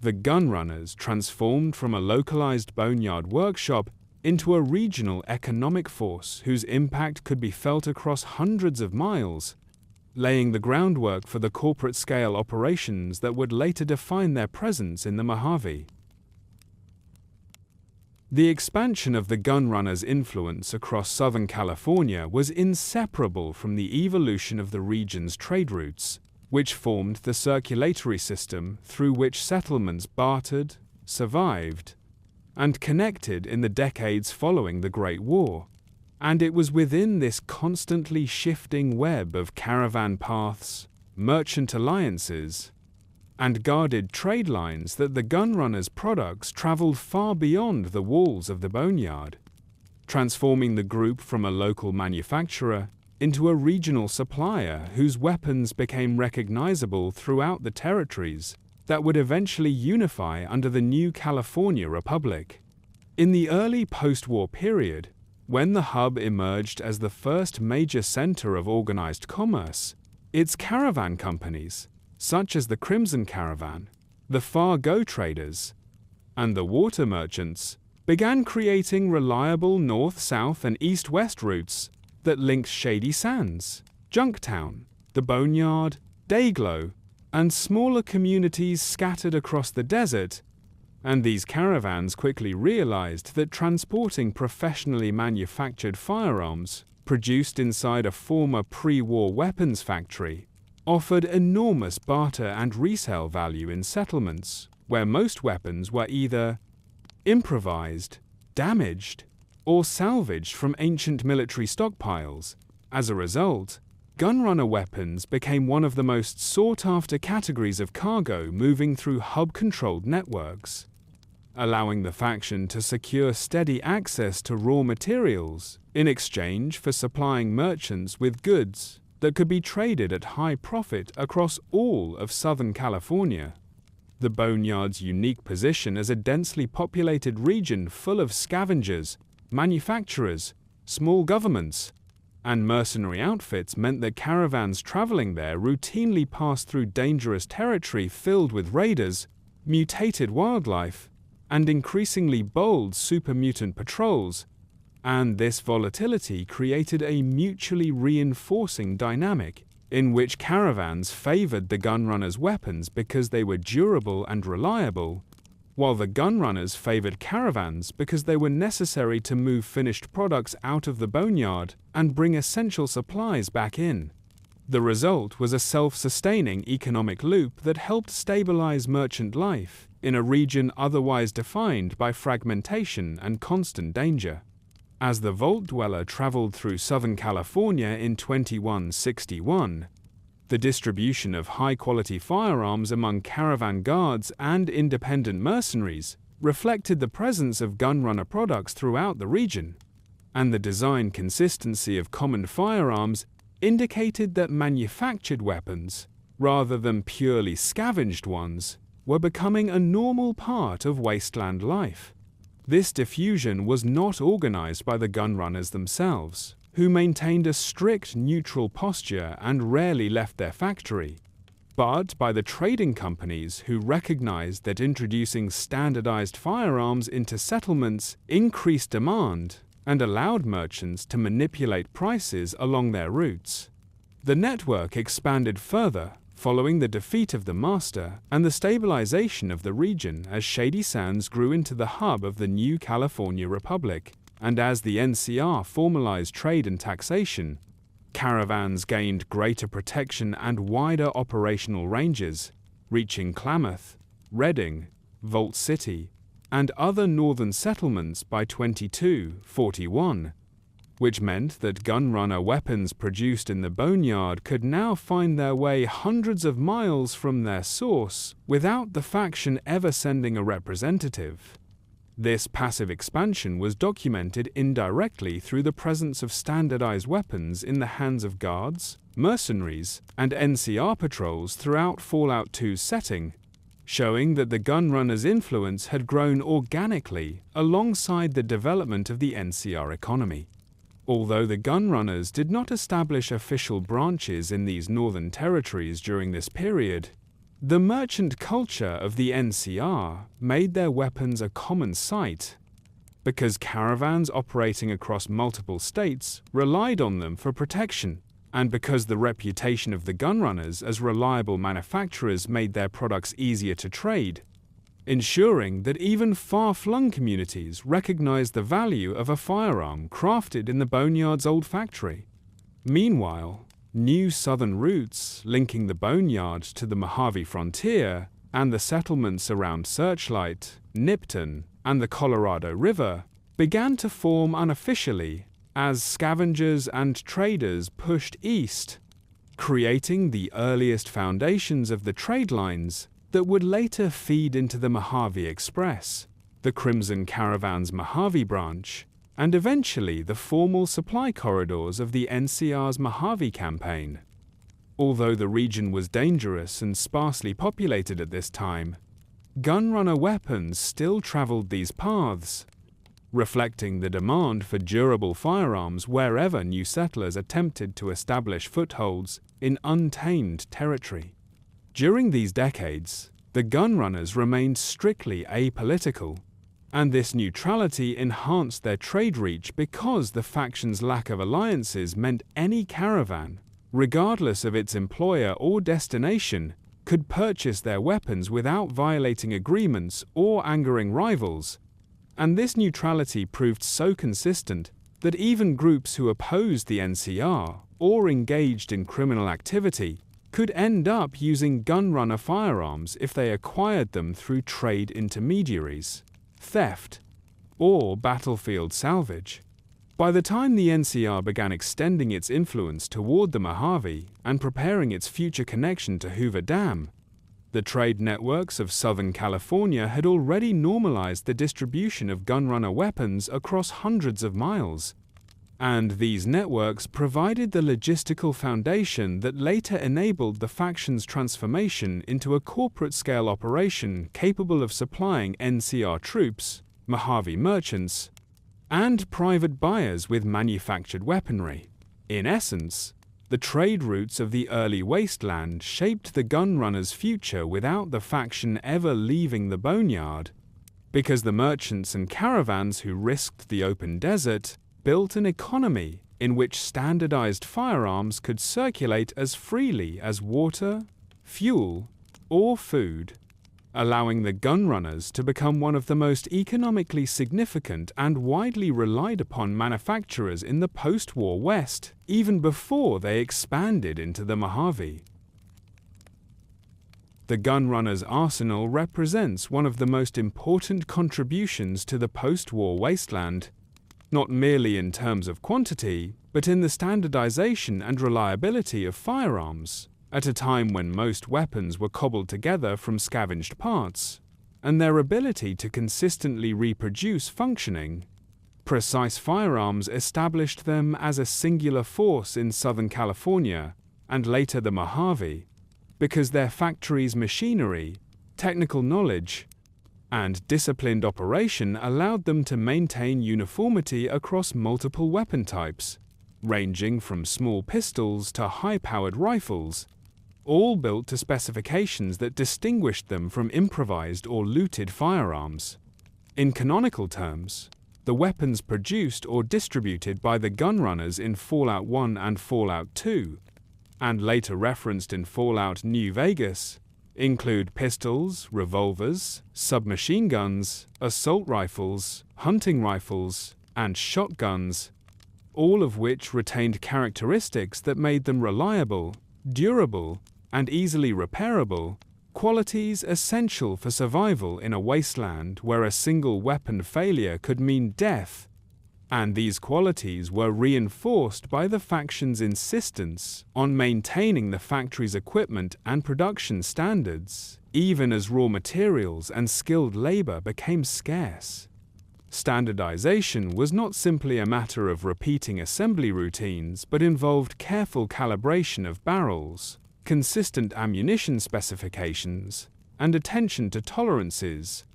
the gunrunners transformed from a localized Boneyard workshop into a regional economic force whose impact could be felt across hundreds of miles, laying the groundwork for the corporate-scale operations that would later define their presence in the Mojave. The expansion of the gunrunners' influence across Southern California was inseparable from the evolution of the region's trade routes, which formed the circulatory system through which settlements bartered, survived, and connected in the decades following the Great War. And it was within this constantly shifting web of caravan paths, merchant alliances, and guarded trade lines that the gunrunners' products traveled far beyond the walls of the Boneyard, transforming the group from a local manufacturer into a regional supplier whose weapons became recognizable throughout the territories that would eventually unify under the new California Republic. In the early post-war period, when the hub emerged as the first major center of organized commerce, its caravan companies, such as the Crimson Caravan, the Far-Go traders, and the water merchants, began creating reliable north-south and east-west routes that linked Shady Sands, Junktown, the Boneyard, Dayglow, and smaller communities scattered across the desert, and these caravans quickly realized that transporting professionally manufactured firearms produced inside a former pre-war weapons factory offered enormous barter and resale value in settlements where most weapons were either improvised, damaged, or salvaged from ancient military stockpiles. As a result, gunrunner weapons became one of the most sought-after categories of cargo moving through hub-controlled networks, allowing the faction to secure steady access to raw materials in exchange for supplying merchants with goods that could be traded at high profit across all of Southern California. The Boneyard's unique position as a densely populated region full of scavengers, manufacturers, small governments, and mercenary outfits meant that caravans traveling there routinely passed through dangerous territory filled with raiders, mutated wildlife, and increasingly bold super-mutant patrols, and this volatility created a mutually reinforcing dynamic in which caravans favored the gunrunners' weapons because they were durable and reliable, while the gunrunners favored caravans because they were necessary to move finished products out of the Boneyard and bring essential supplies back in. The result was a self-sustaining economic loop that helped stabilize merchant life in a region otherwise defined by fragmentation and constant danger. As the Vault Dweller traveled through Southern California in 2161, the distribution of high-quality firearms among caravan guards and independent mercenaries reflected the presence of gunrunner products throughout the region, and the design consistency of common firearms indicated that manufactured weapons, rather than purely scavenged ones, were becoming a normal part of wasteland life. This diffusion was not organized by the gunrunners themselves, who maintained a strict neutral posture and rarely left their factory, but by the trading companies who recognized that introducing standardized firearms into settlements increased demand and allowed merchants to manipulate prices along their routes. The network expanded further following the defeat of the Master and the stabilization of the region as Shady Sands grew into the hub of the new California Republic, and as the NCR formalized trade and taxation, caravans gained greater protection and wider operational ranges, reaching Klamath, Redding, Vault City, and other northern settlements by 2241. Which meant that gunrunner weapons produced in the Boneyard could now find their way hundreds of miles from their source without the faction ever sending a representative. This passive expansion was documented indirectly through the presence of standardized weapons in the hands of guards, mercenaries, and NCR patrols throughout Fallout 2's setting, showing that the gunrunners' influence had grown organically alongside the development of the NCR economy. Although the gunrunners did not establish official branches in these northern territories during this period, the merchant culture of the NCR made their weapons a common sight, because caravans operating across multiple states relied on them for protection, and because the reputation of the gunrunners as reliable manufacturers made their products easier to trade, ensuring that even far-flung communities recognized the value of a firearm crafted in the Boneyard's old factory. Meanwhile, new southern routes linking the Boneyard to the Mojave frontier and the settlements around Searchlight, Nipton, and the Colorado River began to form unofficially as scavengers and traders pushed east, creating the earliest foundations of the trade lines that would later feed into the Mojave Express, the Crimson Caravan's Mojave branch, and eventually the formal supply corridors of the NCR's Mojave campaign. Although the region was dangerous and sparsely populated at this time, gunrunner weapons still traveled these paths, reflecting the demand for durable firearms wherever new settlers attempted to establish footholds in untamed territory. During these decades, the gunrunners remained strictly apolitical, and this neutrality enhanced their trade reach because the faction's lack of alliances meant any caravan, regardless of its employer or destination, could purchase their weapons without violating agreements or angering rivals. And this neutrality proved so consistent that even groups who opposed the NCR or engaged in criminal activity could end up using gunrunner firearms if they acquired them through trade intermediaries, theft, or battlefield salvage. By the time the NCR began extending its influence toward the Mojave and preparing its future connection to Hoover Dam, the trade networks of Southern California had already normalized the distribution of gunrunner weapons across hundreds of miles, and these networks provided the logistical foundation that later enabled the faction's transformation into a corporate-scale operation capable of supplying NCR troops, Mojave merchants, and private buyers with manufactured weaponry. In essence, the trade routes of the early wasteland shaped the gunrunners' future without the faction ever leaving the Boneyard, because the merchants and caravans who risked the open desert built an economy in which standardized firearms could circulate as freely as water, fuel, or food, allowing the gunrunners to become one of the most economically significant and widely relied upon manufacturers in the post-war West, even before they expanded into the Mojave. The gunrunner's arsenal represents one of the most important contributions to the post-war wasteland, not merely in terms of quantity, but in the standardization and reliability of firearms, at a time when most weapons were cobbled together from scavenged parts, and their ability to consistently reproduce functioning. Precise firearms established them as a singular force in Southern California, and later the Mojave, because their factories' machinery, technical knowledge, and disciplined operation allowed them to maintain uniformity across multiple weapon types, ranging from small pistols to high-powered rifles, all built to specifications that distinguished them from improvised or looted firearms. In canonical terms, the weapons produced or distributed by the gunrunners in Fallout 1 and Fallout 2, and later referenced in Fallout New Vegas, include pistols, revolvers, submachine guns, assault rifles, hunting rifles, and shotguns, all of which retained characteristics that made them reliable, durable, and easily repairable, qualities essential for survival in a wasteland where a single weapon failure could mean death, and these qualities were reinforced by the faction's insistence on maintaining the factory's equipment and production standards, even as raw materials and skilled labor became scarce. Standardization was not simply a matter of repeating assembly routines, but involved careful calibration of barrels, consistent ammunition specifications, and attention to tolerances,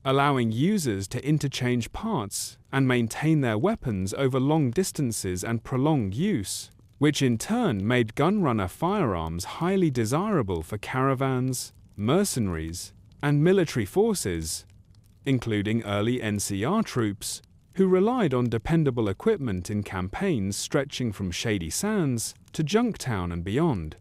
allowing users to interchange parts and maintain their weapons over long distances and prolonged use, which in turn made gunrunner firearms highly desirable for caravans, mercenaries, and military forces, including early NCR troops, who relied on dependable equipment in campaigns stretching from Shady Sands to Junktown and beyond.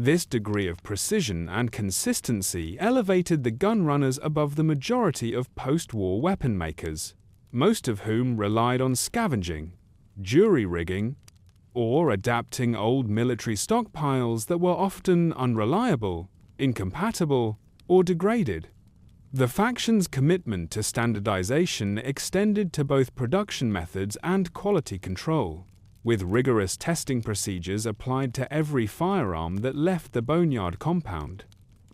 This degree of precision and consistency elevated the gunrunners above the majority of post-war weapon makers, most of whom relied on scavenging, jury-rigging, or adapting old military stockpiles that were often unreliable, incompatible, or degraded. The faction's commitment to standardization extended to both production methods and quality control, with rigorous testing procedures applied to every firearm that left the Boneyard compound,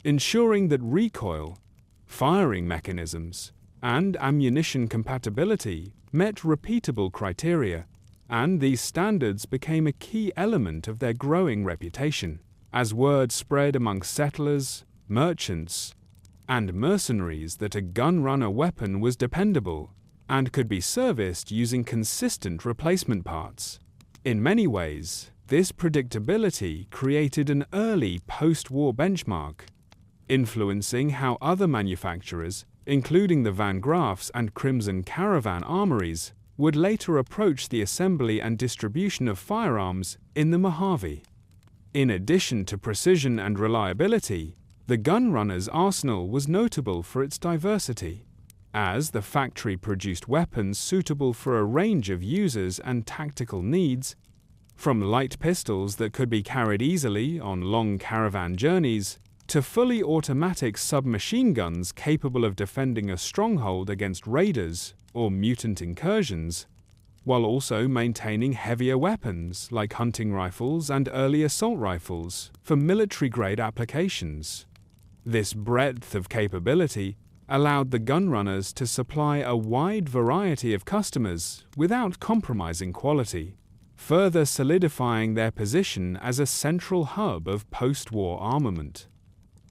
ensuring that recoil, firing mechanisms, and ammunition compatibility met repeatable criteria, and these standards became a key element of their growing reputation. As word spread among settlers, merchants, and mercenaries that a gun-runner weapon was dependable and could be serviced using consistent replacement parts. In many ways, this predictability created an early post-war benchmark, influencing how other manufacturers, including the Van Graafs and Crimson Caravan armories, would later approach the assembly and distribution of firearms in the Mojave. In addition to precision and reliability, the gunrunner's arsenal was notable for its diversity, as the factory produced weapons suitable for a range of users and tactical needs, from light pistols that could be carried easily on long caravan journeys to fully automatic submachine guns capable of defending a stronghold against raiders or mutant incursions, while also maintaining heavier weapons like hunting rifles and early assault rifles for military-grade applications. This breadth of capability allowed the gunrunners to supply a wide variety of customers without compromising quality, further solidifying their position as a central hub of post-war armament.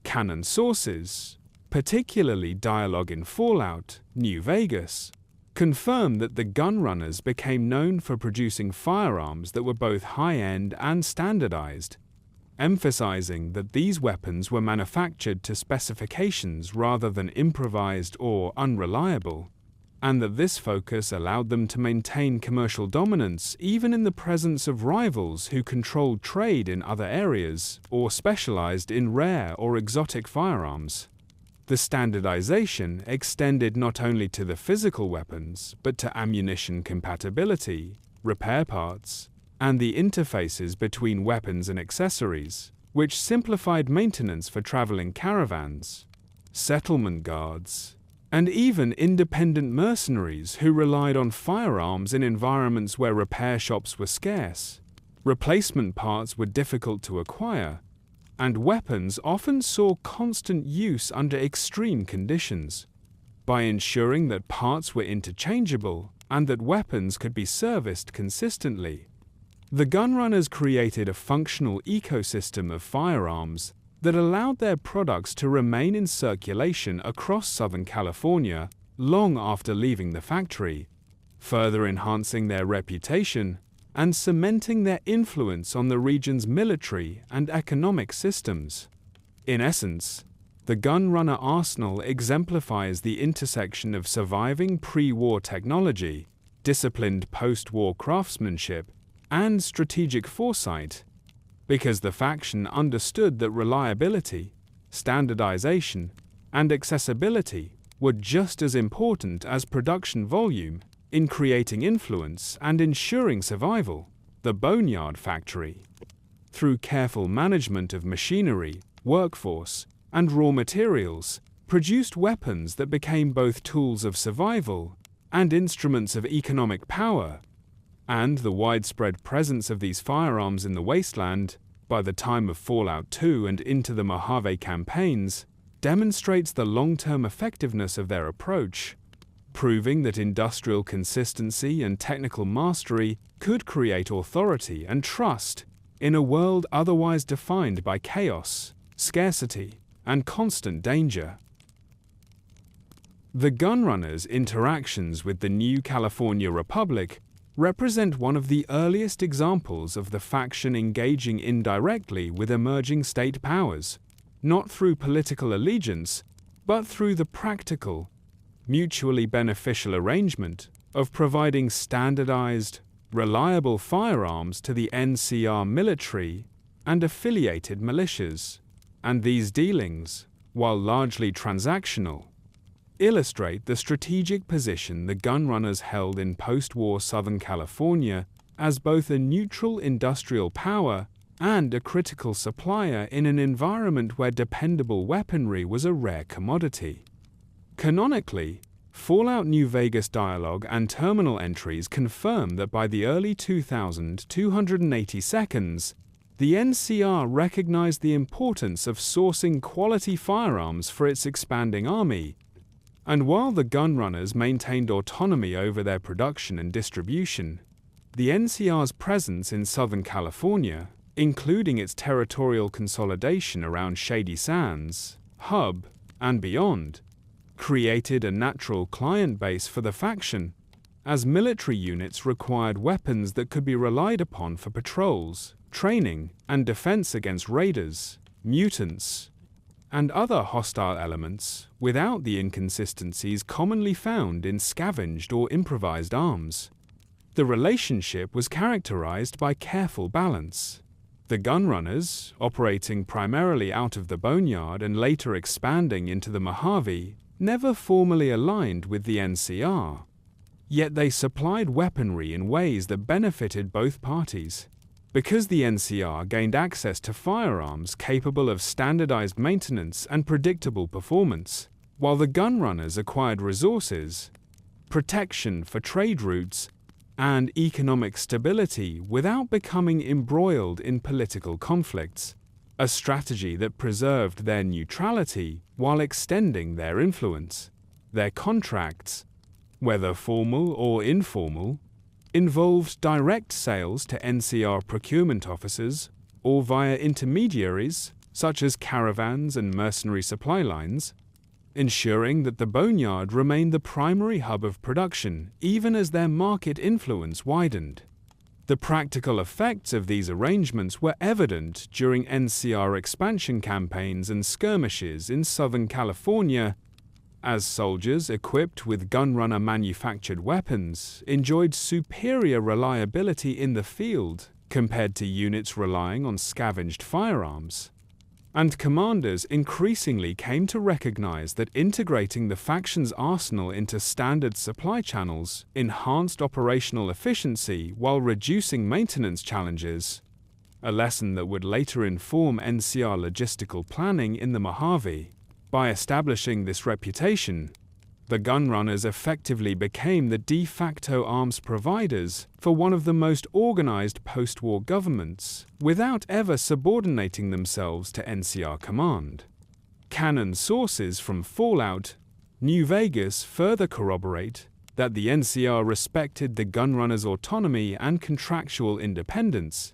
Canon sources, particularly dialogue in Fallout, New Vegas, confirm that the gunrunners became known for producing firearms that were both high-end and standardized, emphasizing that these weapons were manufactured to specifications rather than improvised or unreliable, and that this focus allowed them to maintain commercial dominance even in the presence of rivals who controlled trade in other areas or specialized in rare or exotic firearms. The standardization extended not only to the physical weapons, but to ammunition compatibility, repair parts, and the interfaces between weapons and accessories, which simplified maintenance for traveling caravans, settlement guards, and even independent mercenaries who relied on firearms in environments where repair shops were scarce. Replacement parts were difficult to acquire, and weapons often saw constant use under extreme conditions. By ensuring that parts were interchangeable and that weapons could be serviced consistently, the gunrunners created a functional ecosystem of firearms that allowed their products to remain in circulation across Southern California long after leaving the factory, further enhancing their reputation and cementing their influence on the region's military and economic systems. In essence, the gunrunner arsenal exemplifies the intersection of surviving pre-war technology, disciplined post-war craftsmanship, and strategic foresight, because the faction understood that reliability, standardization, and accessibility were just as important as production volume in creating influence and ensuring survival. The Boneyard factory, through careful management of machinery, workforce, and raw materials, produced weapons that became both tools of survival and instruments of economic power, and the widespread presence of these firearms in the wasteland by the time of Fallout 2 and into the Mojave campaigns demonstrates the long-term effectiveness of their approach, proving that industrial consistency and technical mastery could create authority and trust in a world otherwise defined by chaos, scarcity, and constant danger. The gunrunners' interactions with the new California Republic represent one of the earliest examples of the faction engaging indirectly with emerging state powers, not through political allegiance, but through the practical, mutually beneficial arrangement of providing standardized, reliable firearms to the NCR military and affiliated militias. And these dealings, while largely transactional, illustrate the strategic position the gunrunners held in post-war Southern California as both a neutral industrial power and a critical supplier in an environment where dependable weaponry was a rare commodity. Canonically, Fallout New Vegas dialogue and terminal entries confirm that by the early 2280 seconds, the NCR recognized the importance of sourcing quality firearms for its expanding army. And while the gunrunners maintained autonomy over their production and distribution, the NCR's presence in Southern California, including its territorial consolidation around Shady Sands, Hub, and beyond, created a natural client base for the faction, as military units required weapons that could be relied upon for patrols, training, and defense against raiders, mutants, and other hostile elements without the inconsistencies commonly found in scavenged or improvised arms. The relationship was characterized by careful balance. The gunrunners, operating primarily out of the Boneyard and later expanding into the Mojave, never formally aligned with the NCR. Yet they supplied weaponry in ways that benefited both parties. Because the NCR gained access to firearms capable of standardized maintenance and predictable performance, while the gunrunners acquired resources, protection for trade routes, and economic stability without becoming embroiled in political conflicts, a strategy that preserved their neutrality while extending their influence. Their contracts, whether formal or informal, involved direct sales to NCR procurement officers or via intermediaries such as caravans and mercenary supply lines, ensuring that the Boneyard remained the primary hub of production even as their market influence widened. The practical effects of these arrangements were evident during NCR expansion campaigns and skirmishes in Southern California, as soldiers equipped with gunrunner-manufactured weapons enjoyed superior reliability in the field compared to units relying on scavenged firearms. And commanders increasingly came to recognize that integrating the faction's arsenal into standard supply channels enhanced operational efficiency while reducing maintenance challenges, a lesson that would later inform NCR logistical planning in the Mojave. By establishing this reputation, the gunrunners effectively became the de facto arms providers for one of the most organized post-war governments, without ever subordinating themselves to NCR command. Canon sources from Fallout New Vegas further corroborate that the NCR respected the gunrunners' autonomy and contractual independence,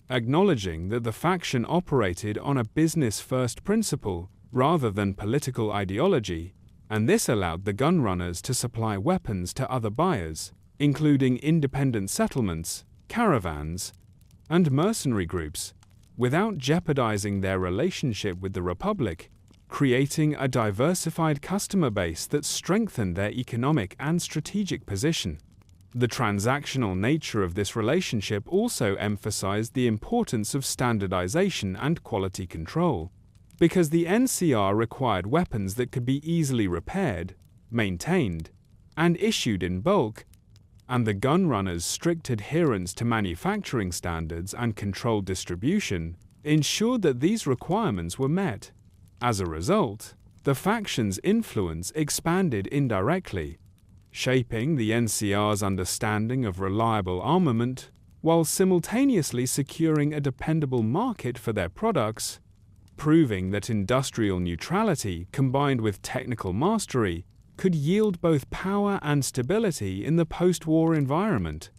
acknowledging that the faction operated on a business-first principle rather than political ideology, and this allowed the gunrunners to supply weapons to other buyers, including independent settlements, caravans, and mercenary groups, without jeopardizing their relationship with the Republic, creating a diversified customer base that strengthened their economic and strategic position. The transactional nature of this relationship also emphasized the importance of standardization and quality control, because the NCR required weapons that could be easily repaired, maintained, and issued in bulk, and the gunrunners' strict adherence to manufacturing standards and controlled distribution ensured that these requirements were met. As a result, the faction's influence expanded indirectly, shaping the NCR's understanding of reliable armament while simultaneously securing a dependable market for their products, proving that industrial neutrality combined with technical mastery could yield both power and stability in the post-war environment.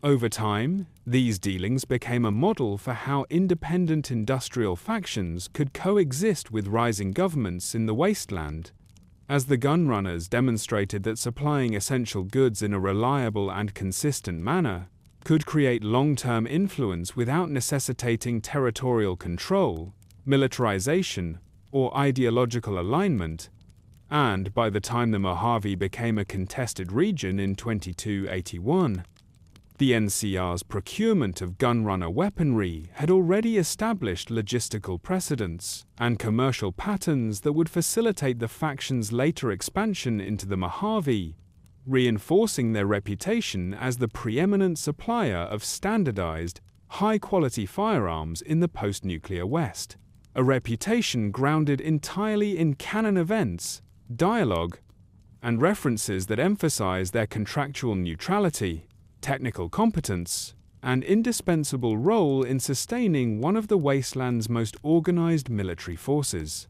Over time, these dealings became a model for how independent industrial factions could coexist with rising governments in the wasteland, as the gunrunners demonstrated that supplying essential goods in a reliable and consistent manner could create long-term influence without necessitating territorial control, militarization, or ideological alignment, and by the time the Mojave became a contested region in 2281, the NCR's procurement of gunrunner weaponry had already established logistical precedents and commercial patterns that would facilitate the faction's later expansion into the Mojave, reinforcing their reputation as the preeminent supplier of standardized, high-quality firearms in the post-nuclear West, a reputation grounded entirely in canon events, dialogue, and references that emphasize their contractual neutrality, technical competence, and indispensable role in sustaining one of the wasteland's most organized military forces.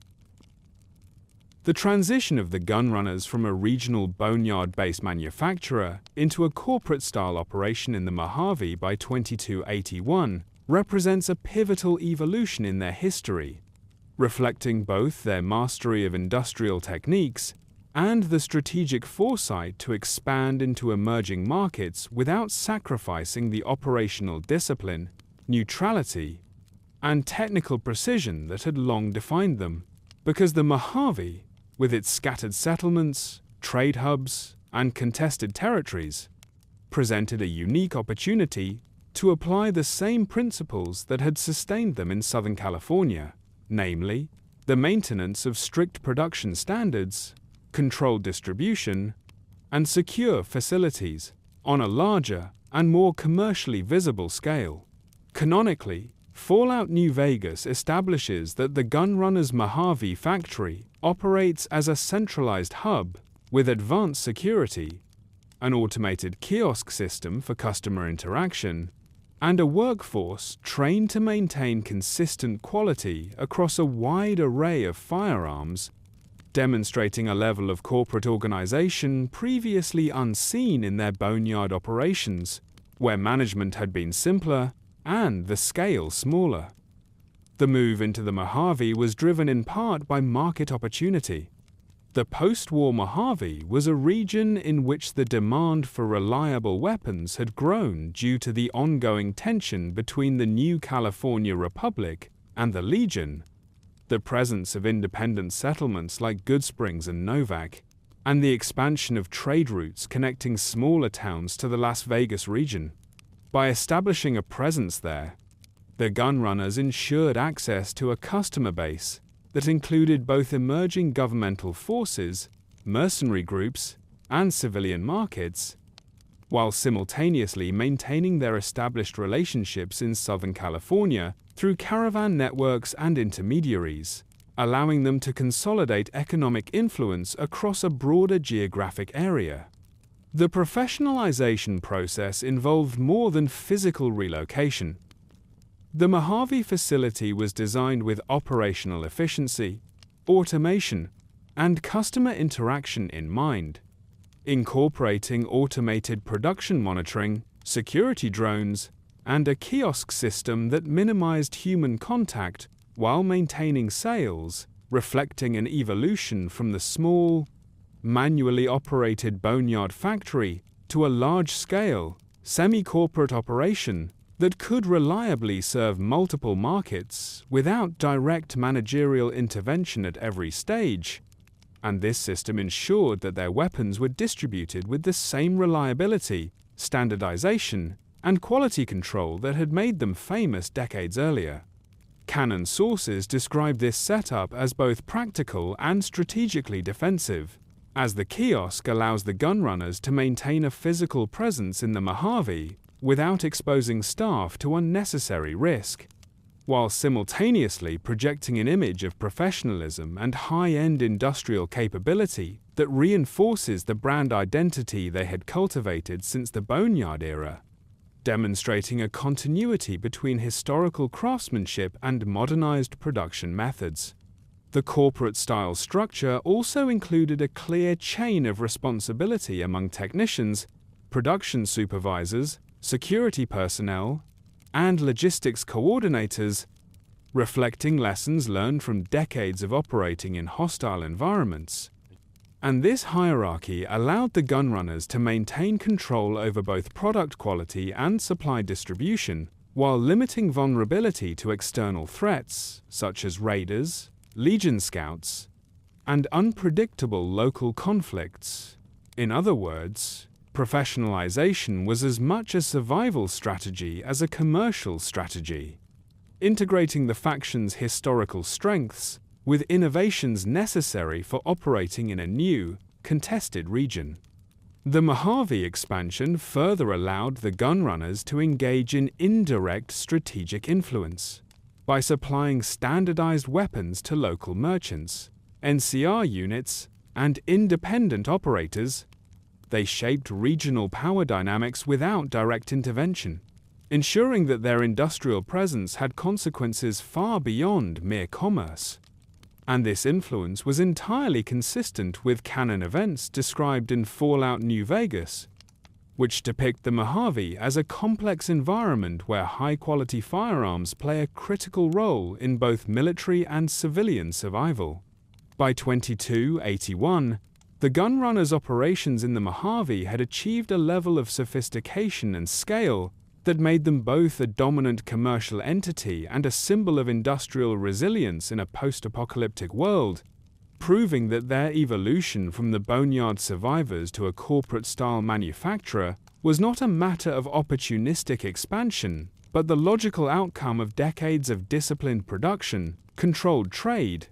The transition of the gunrunners from a regional Boneyard-based manufacturer into a corporate-style operation in the Mojave by 2281 represents a pivotal evolution in their history, reflecting both their mastery of industrial techniques and the strategic foresight to expand into emerging markets without sacrificing the operational discipline, neutrality, and technical precision that had long defined them, because the Mojave, with its scattered settlements, trade hubs, and contested territories, presented a unique opportunity to apply the same principles that had sustained them in Southern California, namely, the maintenance of strict production standards, controlled distribution, and secure facilities on a larger and more commercially visible scale. Canonically, Fallout New Vegas establishes that the Gunrunners Mojave factory operates as a centralized hub with advanced security, an automated kiosk system for customer interaction, and a workforce trained to maintain consistent quality across a wide array of firearms, demonstrating a level of corporate organization previously unseen in their Boneyard operations, where management had been simpler and the scale smaller. The move into the Mojave was driven in part by market opportunity. The post-war Mojave was a region in which the demand for reliable weapons had grown due to the ongoing tension between the new California Republic and the Legion, the presence of independent settlements like Goodsprings and Novak, and the expansion of trade routes connecting smaller towns to the Las Vegas region. By establishing a presence there, the gunrunners ensured access to a customer base that included both emerging governmental forces, mercenary groups, and civilian markets, while simultaneously maintaining their established relationships in Southern California through caravan networks and intermediaries, allowing them to consolidate economic influence across a broader geographic area. The professionalization process involved more than physical relocation. The Mojave facility was designed with operational efficiency, automation, and customer interaction in mind, incorporating automated production monitoring, security drones, and a kiosk system that minimized human contact while maintaining sales, reflecting an evolution from the small, manually operated Boneyard factory to a large-scale, semi-corporate operation that could reliably serve multiple markets without direct managerial intervention at every stage, and this system ensured that their weapons were distributed with the same reliability, standardization, and quality control that had made them famous decades earlier. Canon sources describe this setup as both practical and strategically defensive, as the kiosk allows the gunrunners to maintain a physical presence in the Mojave without exposing staff to unnecessary risk, while simultaneously projecting an image of professionalism and high-end industrial capability that reinforces the brand identity they had cultivated since the Boneyard era, demonstrating a continuity between historical craftsmanship and modernized production methods. The corporate-style structure also included a clear chain of responsibility among technicians, production supervisors, security personnel, and logistics coordinators, reflecting lessons learned from decades of operating in hostile environments. And this hierarchy allowed the gunrunners to maintain control over both product quality and supply distribution, while limiting vulnerability to external threats, such as raiders, Legion scouts, and unpredictable local conflicts. In other words, professionalization was as much a survival strategy as a commercial strategy, integrating the faction's historical strengths with innovations necessary for operating in a new, contested region. The Mojave expansion further allowed the gunrunners to engage in indirect strategic influence by supplying standardized weapons to local merchants, NCR units, and independent operators. They shaped regional power dynamics without direct intervention, ensuring that their industrial presence had consequences far beyond mere commerce. And this influence was entirely consistent with canon events described in Fallout New Vegas, which depict the Mojave as a complex environment where high-quality firearms play a critical role in both military and civilian survival. By 2281, the Gunrunners' operations in the Mojave had achieved a level of sophistication and scale that made them both a dominant commercial entity and a symbol of industrial resilience in a post-apocalyptic world, proving that their evolution from the Boneyard survivors to a corporate-style manufacturer was not a matter of opportunistic expansion, but the logical outcome of decades of disciplined production, controlled trade,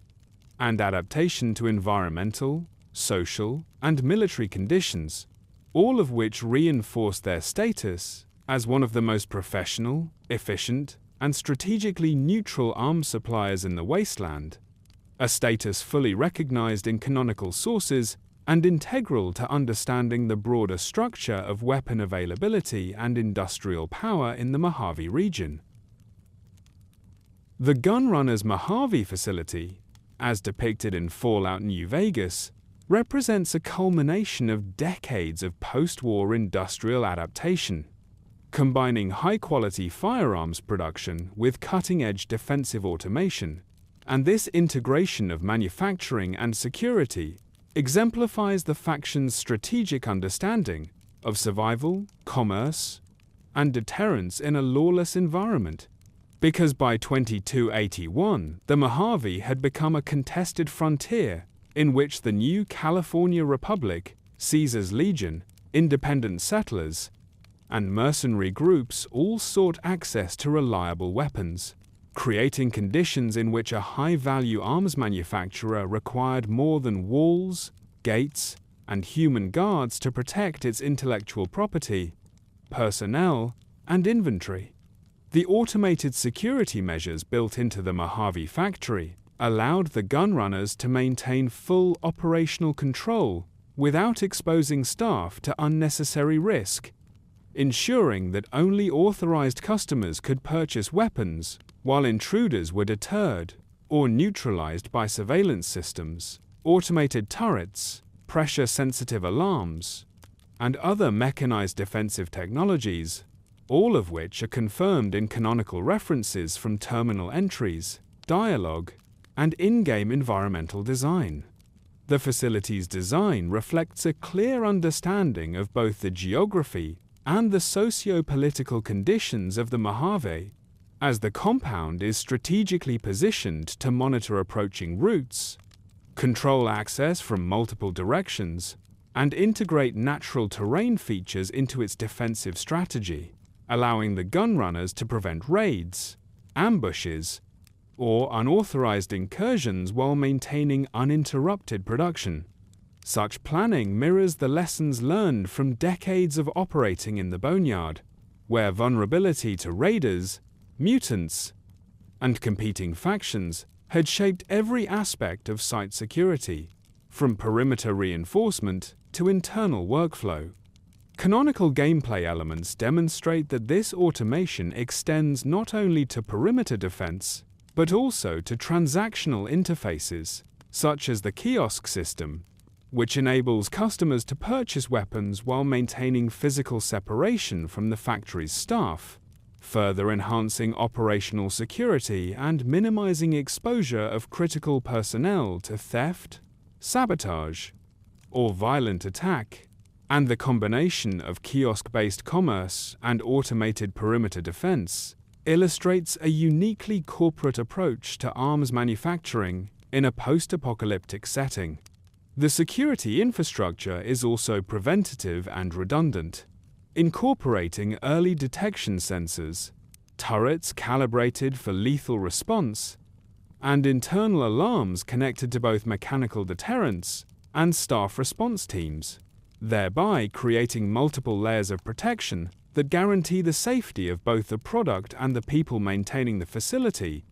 and adaptation to environmental, social, and military conditions, all of which reinforced their status as one of the most professional, efficient, and strategically neutral arms suppliers in the wasteland, a status fully recognized in canonical sources and integral to understanding the broader structure of weapon availability and industrial power in the Mojave region. The Gunrunners' Mojave facility, as depicted in Fallout New Vegas, represents a culmination of decades of post-war industrial adaptation, combining high-quality firearms production with cutting-edge defensive automation, and this integration of manufacturing and security exemplifies the faction's strategic understanding of survival, commerce, and deterrence in a lawless environment. Because by 2281, the Mojave had become a contested frontier in which the new California Republic, Caesar's Legion, independent settlers, and mercenary groups all sought access to reliable weapons, creating conditions in which a high-value arms manufacturer required more than walls, gates, and human guards to protect its intellectual property, personnel, and inventory. The automated security measures built into the Mojave factory allowed the Gunrunners to maintain full operational control without exposing staff to unnecessary risk, ensuring that only authorized customers could purchase weapons, while intruders were deterred or neutralized by surveillance systems, automated turrets, pressure-sensitive alarms, and other mechanized defensive technologies, all of which are confirmed in canonical references from terminal entries, dialogue, and in-game environmental design. The facility's design reflects a clear understanding of both the geography and the socio-political conditions of the Mojave, as the compound is strategically positioned to monitor approaching routes, control access from multiple directions, and integrate natural terrain features into its defensive strategy, allowing the Gunrunners to prevent raids, ambushes, or unauthorized incursions while maintaining uninterrupted production. Such planning mirrors the lessons learned from decades of operating in the Boneyard, where vulnerability to raiders, mutants, and competing factions had shaped every aspect of site security, from perimeter reinforcement to internal workflow. Canonical gameplay elements demonstrate that this automation extends not only to perimeter defense, but also to transactional interfaces, such as the kiosk system, which enables customers to purchase weapons while maintaining physical separation from the factory's staff, further enhancing operational security and minimizing exposure of critical personnel to theft, sabotage, or violent attack. And the combination of kiosk-based commerce and automated perimeter defense illustrates a uniquely corporate approach to arms manufacturing in a post-apocalyptic setting. The security infrastructure is also preventative and redundant, incorporating early detection sensors, turrets calibrated for lethal response, and internal alarms connected to both mechanical deterrence and staff response teams, thereby creating multiple layers of protection that guarantee the safety of both the product and the people maintaining the facility.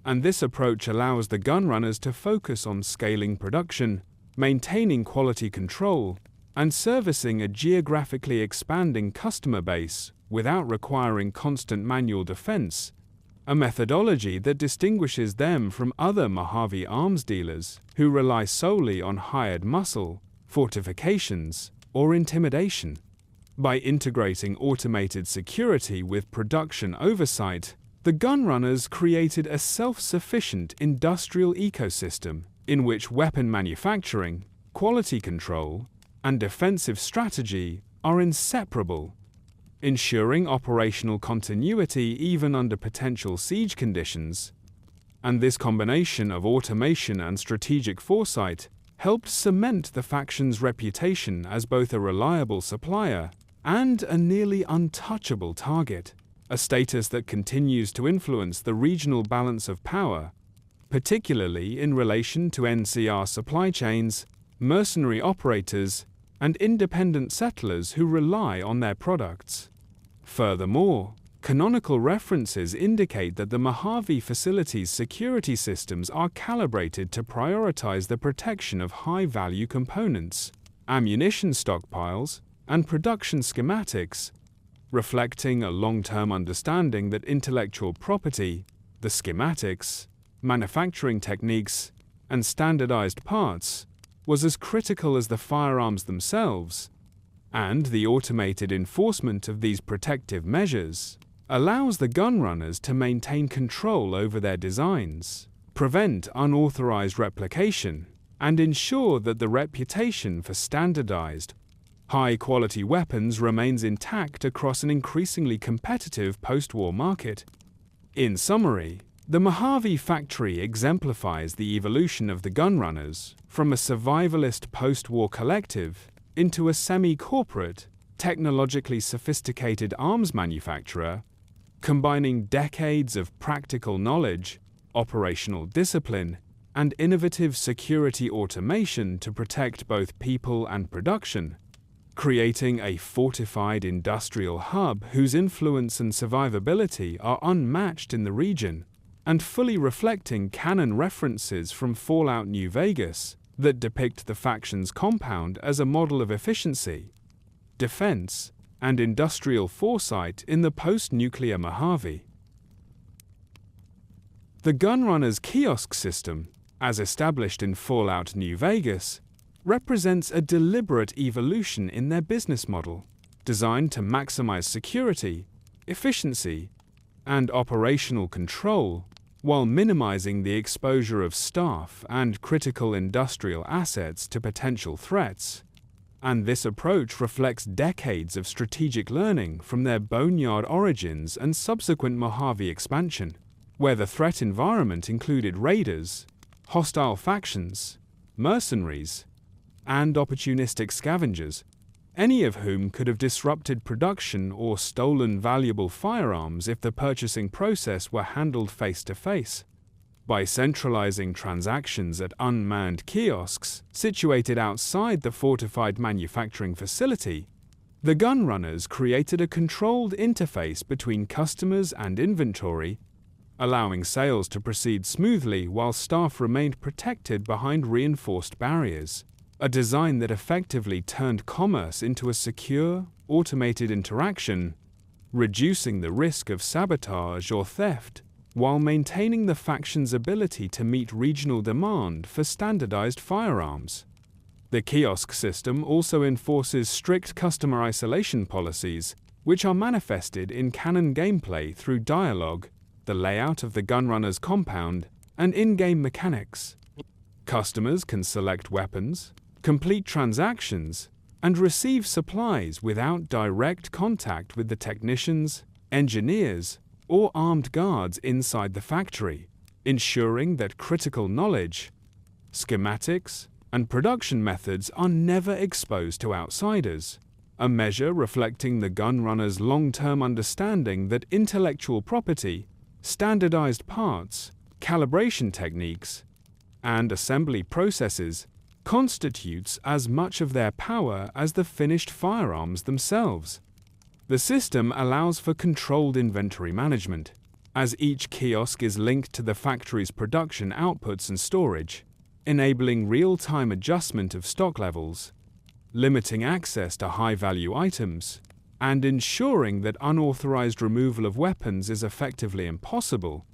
And this approach allows the Gunrunners to focus on scaling production, maintaining quality control, and servicing a geographically expanding customer base without requiring constant manual defense, a methodology that distinguishes them from other Mojave arms dealers who rely solely on hired muscle, fortifications, or intimidation. By integrating automated security with production oversight, the gunrunners created a self-sufficient industrial ecosystem in which weapon manufacturing, quality control, and defensive strategy are inseparable, ensuring operational continuity even under potential siege conditions. And this combination of automation and strategic foresight helped cement the faction's reputation as both a reliable supplier and a nearly untouchable target, a status that continues to influence the regional balance of power, particularly in relation to NCR supply chains, mercenary operators, and independent settlers who rely on their products. Furthermore, canonical references indicate that the Mojave facility's security systems are calibrated to prioritize the protection of high-value components, ammunition stockpiles, and production schematics, reflecting a long-term understanding that intellectual property, the schematics, manufacturing techniques, and standardized parts was as critical as the firearms themselves, and the automated enforcement of these protective measures allows the gunrunners to maintain control over their designs, prevent unauthorized replication, and ensure that the reputation for standardized, high-quality weapons remains intact across an increasingly competitive post-war market. In summary, the Mojave factory exemplifies the evolution of the gunrunners from a survivalist post-war collective into a semi-corporate, technologically sophisticated arms manufacturer, combining decades of practical knowledge, operational discipline, and innovative security automation to protect both people and production, creating a fortified industrial hub whose influence and survivability are unmatched in the region, and fully reflecting canon references from Fallout New Vegas that depict the faction's compound as a model of efficiency, defense, and industrial foresight in the post-nuclear Mojave. The Gunrunner's kiosk system, as established in Fallout New Vegas, represents a deliberate evolution in their business model, designed to maximize security, efficiency, and operational control, while minimizing the exposure of staff and critical industrial assets to potential threats. And this approach reflects decades of strategic learning from their Boneyard origins and subsequent Mojave expansion, where the threat environment included raiders, hostile factions, mercenaries, and opportunistic scavengers, any of whom could have disrupted production or stolen valuable firearms if the purchasing process were handled face-to-face. By centralizing transactions at unmanned kiosks situated outside the fortified manufacturing facility, the gunrunners created a controlled interface between customers and inventory, allowing sales to proceed smoothly while staff remained protected behind reinforced barriers. A design that effectively turned commerce into a secure, automated interaction, reducing the risk of sabotage or theft, while maintaining the faction's ability to meet regional demand for standardized firearms. The kiosk system also enforces strict customer isolation policies, which are manifested in canon gameplay through dialogue, the layout of the gunrunner's compound, and in-game mechanics. Customers can select weapons, complete transactions, and receive supplies without direct contact with the technicians, engineers, or armed guards inside the factory, ensuring that critical knowledge, schematics, and production methods are never exposed to outsiders, a measure reflecting the gunrunner's long-term understanding that intellectual property, standardized parts, calibration techniques, and assembly processes constitutes as much of their power as the finished firearms themselves. The system allows for controlled inventory management, as each kiosk is linked to the factory's production outputs and storage, enabling real-time adjustment of stock levels, limiting access to high-value items, and ensuring that unauthorized removal of weapons is effectively impossible.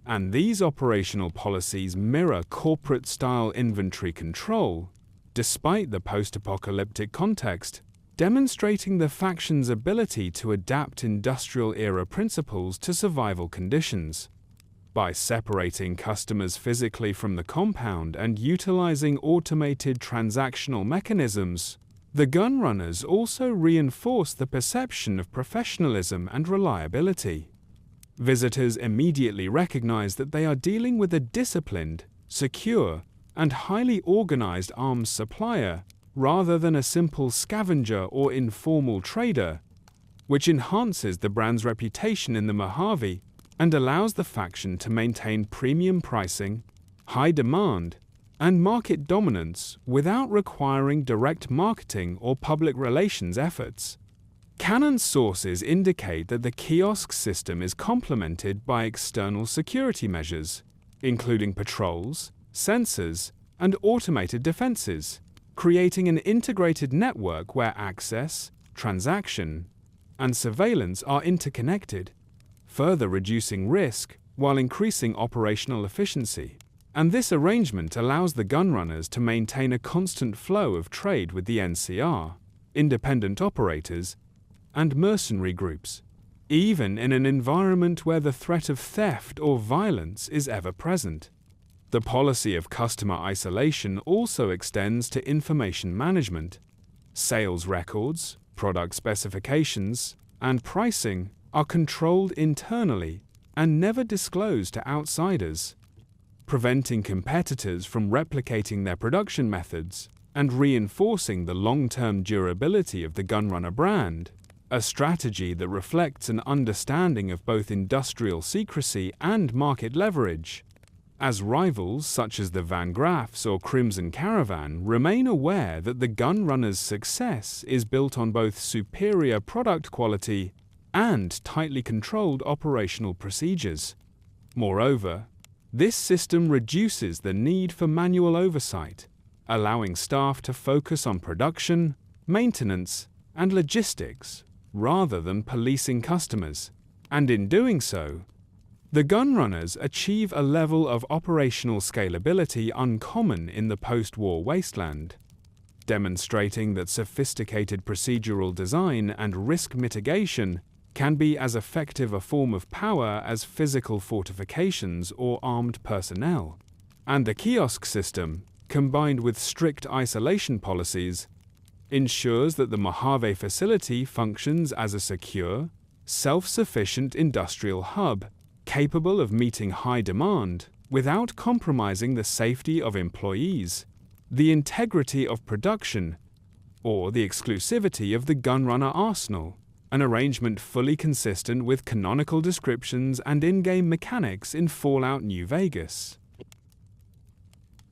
And these operational policies mirror corporate-style inventory control, despite the post-apocalyptic context, demonstrating the faction's ability to adapt industrial-era principles to survival conditions. By separating customers physically from the compound and utilizing automated transactional mechanisms, the gunrunners also reinforce the perception of professionalism and reliability. Visitors immediately recognize that they are dealing with a disciplined, secure, and highly organized arms supplier rather than a simple scavenger or informal trader, which enhances the brand's reputation in the Mojave and allows the faction to maintain premium pricing, high demand, and market dominance without requiring direct marketing or public relations efforts. Canon sources indicate that the kiosk system is complemented by external security measures, including patrols, sensors, and automated defenses, creating an integrated network where access, transaction, and surveillance are interconnected, further reducing risk while increasing operational efficiency. And this arrangement allows the gunrunners to maintain a constant flow of trade with the NCR, independent operators, and mercenary groups, even in an environment where the threat of theft or violence is ever present. The policy of customer isolation also extends to information management. Sales records, product specifications, and pricing are controlled internally and never disclosed to outsiders, preventing competitors from replicating their production methods and reinforcing the long-term durability of the Gunrunner brand, a strategy that reflects an understanding of both industrial secrecy and market leverage. As rivals such as the Van Graffs or Crimson Caravan remain aware that the Gunrunner's success is built on both superior product quality and tightly controlled operational procedures. Moreover, this system reduces the need for manual oversight, allowing staff to focus on production, maintenance, and logistics rather than policing customers. And in doing so, the gunrunners achieve a level of operational scalability uncommon in the post-war wasteland, demonstrating that sophisticated procedural design and risk mitigation can be as effective a form of power as physical fortifications or armed personnel. And the kiosk system, combined with strict isolation policies, ensures that the Mojave facility functions as a secure, self-sufficient industrial hub, capable of meeting high demand without compromising the safety of employees, the integrity of production, or the exclusivity of the gunrunner arsenal, an arrangement fully consistent with canonical descriptions and in-game mechanics in Fallout New Vegas.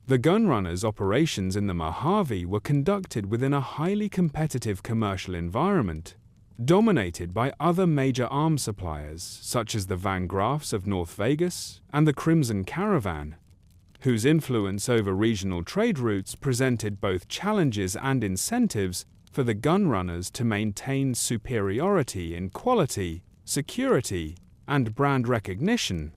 The gunrunners' operations in the Mojave were conducted within a highly competitive commercial environment, dominated by other major arms suppliers such as the Van Graffs of North Vegas and the Crimson Caravan, whose influence over regional trade routes presented both challenges and incentives for the gunrunners to maintain superiority in quality, security, and brand recognition.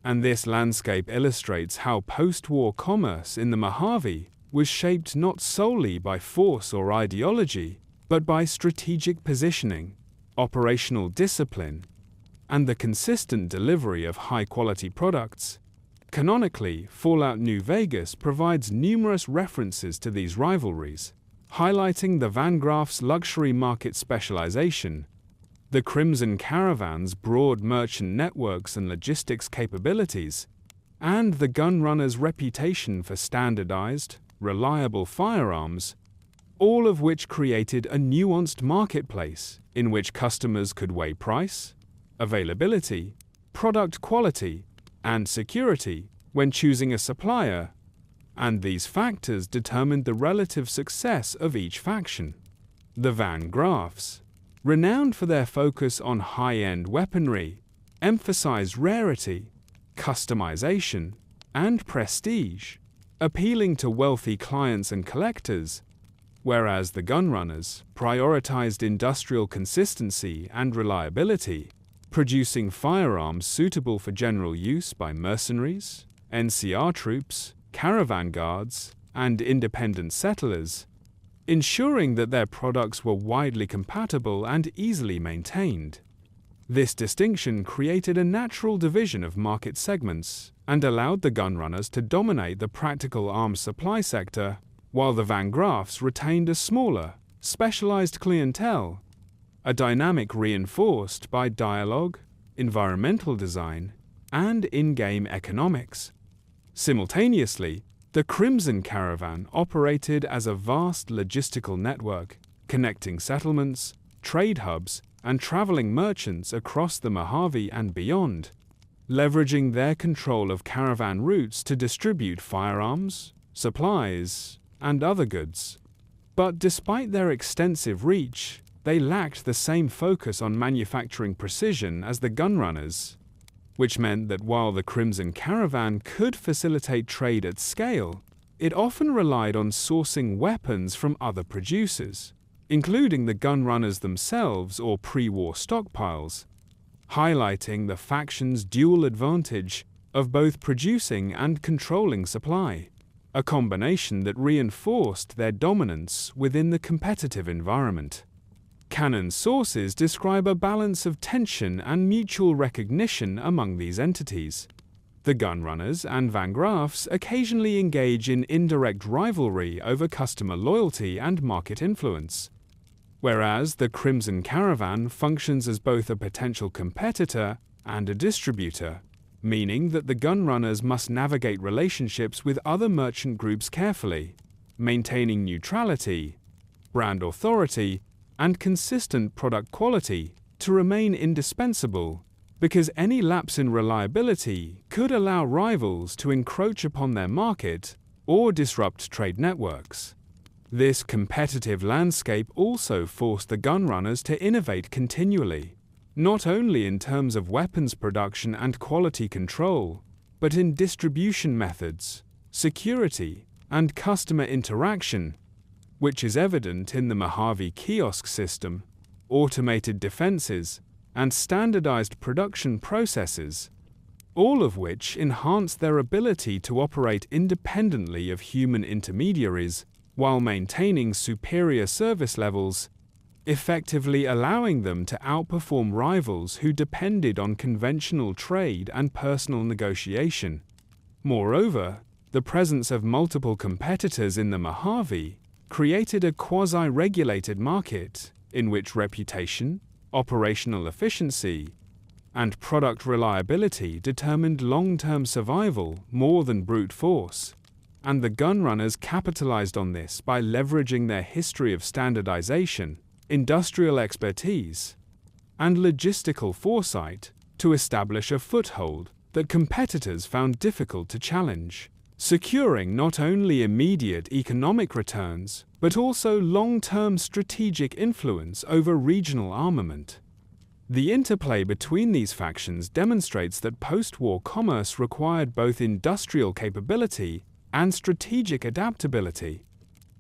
And this landscape illustrates how post-war commerce in the Mojave was shaped not solely by force or ideology, but by strategic positioning, operational discipline, and the consistent delivery of high-quality products. Canonically, Fallout New Vegas provides numerous references to these rivalries, highlighting the Van Graff's luxury market specialization, the Crimson Caravan's broad merchant networks and logistics capabilities, and the gunrunner's reputation for standardized, reliable firearms, all of which created a nuanced marketplace in which customers could weigh price, availability, product quality, and security when choosing a supplier, and these factors determined the relative success of each faction. The Van Graffs, renowned for their focus on high-end weaponry, emphasized rarity, customization, and prestige, appealing to wealthy clients and collectors, whereas the gunrunners prioritized industrial consistency and reliability, producing firearms suitable for general use by mercenaries, NCR troops, caravan guards, and independent settlers, ensuring that their products were widely compatible and easily maintained. This distinction created a natural division of market segments and allowed the gunrunners to dominate the practical arms supply sector, while the Van Graaffs retained a smaller, specialized clientele, a dynamic reinforced by dialogue, environmental design, and in-game economics. Simultaneously, the Crimson Caravan operated as a vast logistical network, connecting settlements, trade hubs, and traveling merchants across the Mojave and beyond, leveraging their control of caravan routes to distribute firearms, supplies, and other goods. But despite their extensive reach, they lacked the same focus on manufacturing precision as the gunrunners, which meant that while the Crimson Caravan could facilitate trade at scale, it often relied on sourcing weapons from other producers, including the gunrunners themselves or pre-war stockpiles, highlighting the factions' dual advantage of both producing and controlling supply, a combination that reinforced their dominance within the competitive environment. Canon sources describe a balance of tension and mutual recognition among these entities. The gunrunners and Van Graaffs occasionally engage in indirect rivalry over customer loyalty and market influence, whereas the Crimson Caravan functions as both a potential competitor and a distributor, meaning that the gunrunners must navigate relationships with other merchant groups carefully, maintaining neutrality, brand authority, and consistent product quality to remain indispensable, because any lapse in reliability could allow rivals to encroach upon their market or disrupt trade networks. This competitive landscape also forced the gunrunners to innovate continually, not only in terms of weapons production and quality control, but in distribution methods, security, and customer interaction, which is evident in the Mojave kiosk system, automated defenses, and standardized production processes, all of which enhance their ability to operate independently of human intermediaries while maintaining superior service levels, effectively allowing them to outperform rivals who depended on conventional trade and personal negotiation. Moreover, the presence of multiple competitors in the Mojave created a quasi-regulated market in which reputation, operational efficiency, and product reliability determined long-term survival more than brute force, and the gunrunners capitalized on this by leveraging their history of standardization, industrial expertise, and logistical foresight to establish a foothold that competitors found difficult to challenge, securing not only immediate economic returns, but also long-term strategic influence over regional armament. The interplay between these factions demonstrates that post-war commerce required both industrial capability and strategic adaptability.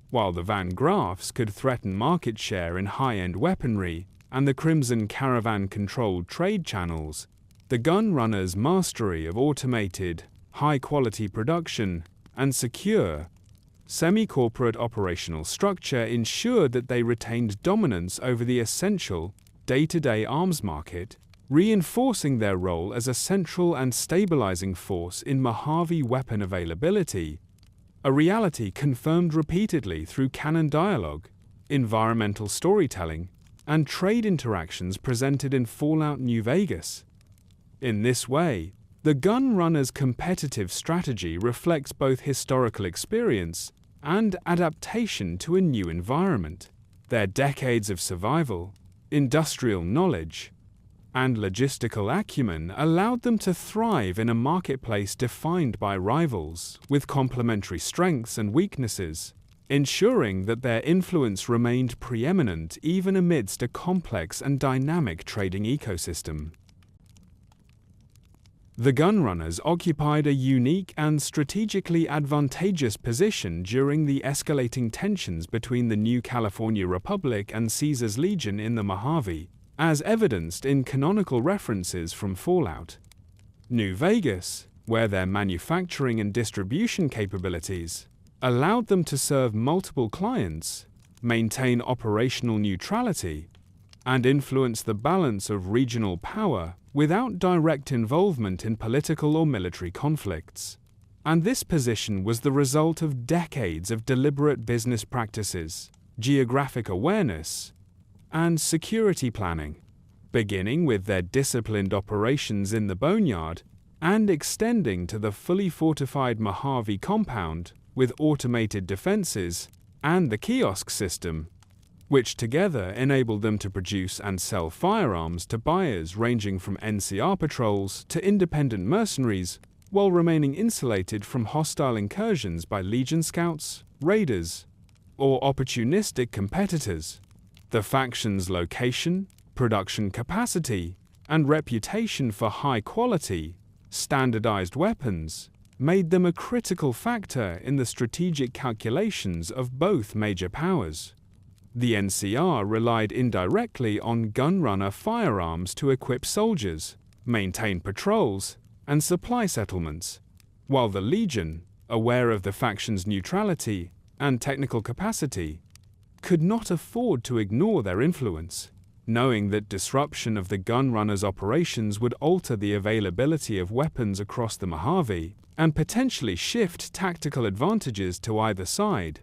While the Van Graaffs could threaten market share in high-end weaponry and the Crimson Caravan controlled trade channels, the gunrunners' mastery of automated, high-quality production and secure, semi-corporate operational structure ensured that they retained dominance over the essential, day-to-day arms market, reinforcing their role as a central and stabilizing force in Mojave weapon availability, a reality confirmed repeatedly through canon dialogue, environmental storytelling, and trade interactions presented in Fallout New Vegas. In this way, the gunrunners' competitive strategy reflects both historical experience and adaptation to a new environment. Their decades of survival, industrial knowledge, and logistical acumen allowed them to thrive in a marketplace defined by rivals with complementary strengths and weaknesses, ensuring that their influence remained preeminent even amidst a complex and dynamic trading ecosystem. The gunrunners occupied a unique and strategically advantageous position during the escalating tensions between the new California Republic and Caesar's Legion in the Mojave, as evidenced in canonical references from Fallout. New Vegas, where their manufacturing and distribution capabilities allowed them to serve multiple clients, maintain operational neutrality, and influence the balance of regional power without direct involvement in political or military conflicts. And this position was the result of decades of deliberate business practices, geographic awareness, and security planning, beginning with their disciplined operations in the Boneyard and extending to the fully fortified Mojave compound with automated defenses and the kiosk system, which together enabled them to produce and sell firearms to buyers ranging from NCR patrols to independent mercenaries, while remaining insulated from hostile incursions by Legion scouts, raiders, or opportunistic competitors. The faction's location, production capacity, and reputation for high-quality, standardized weapons made them a critical factor in the strategic calculations of both major powers. The NCR relied indirectly on gunrunner firearms to equip soldiers, maintain patrols, and supply settlements, while the Legion, aware of the faction's neutrality and technical capacity, could not afford to ignore their influence, knowing that disruption of the gunrunners' operations would alter the availability of weapons across the Mojave and potentially shift tactical advantages to either side,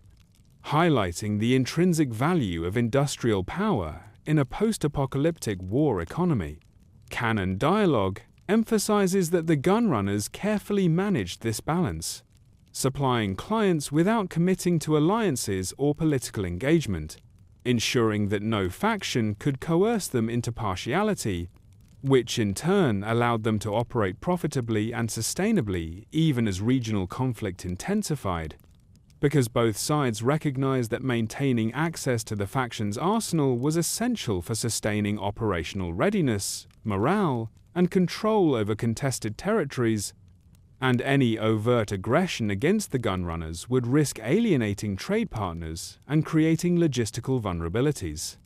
highlighting the intrinsic value of industrial power in a post-apocalyptic war economy. Canon dialogue emphasizes that the gunrunners carefully managed this balance, supplying clients without committing to alliances or political engagement, ensuring that no faction could coerce them into partiality, which in turn allowed them to operate profitably and sustainably even as regional conflict intensified, because both sides recognized that maintaining access to the faction's arsenal was essential for sustaining operational readiness, morale, and control over contested territories, and any overt aggression against the gunrunners would risk alienating trade partners and creating logistical vulnerabilities.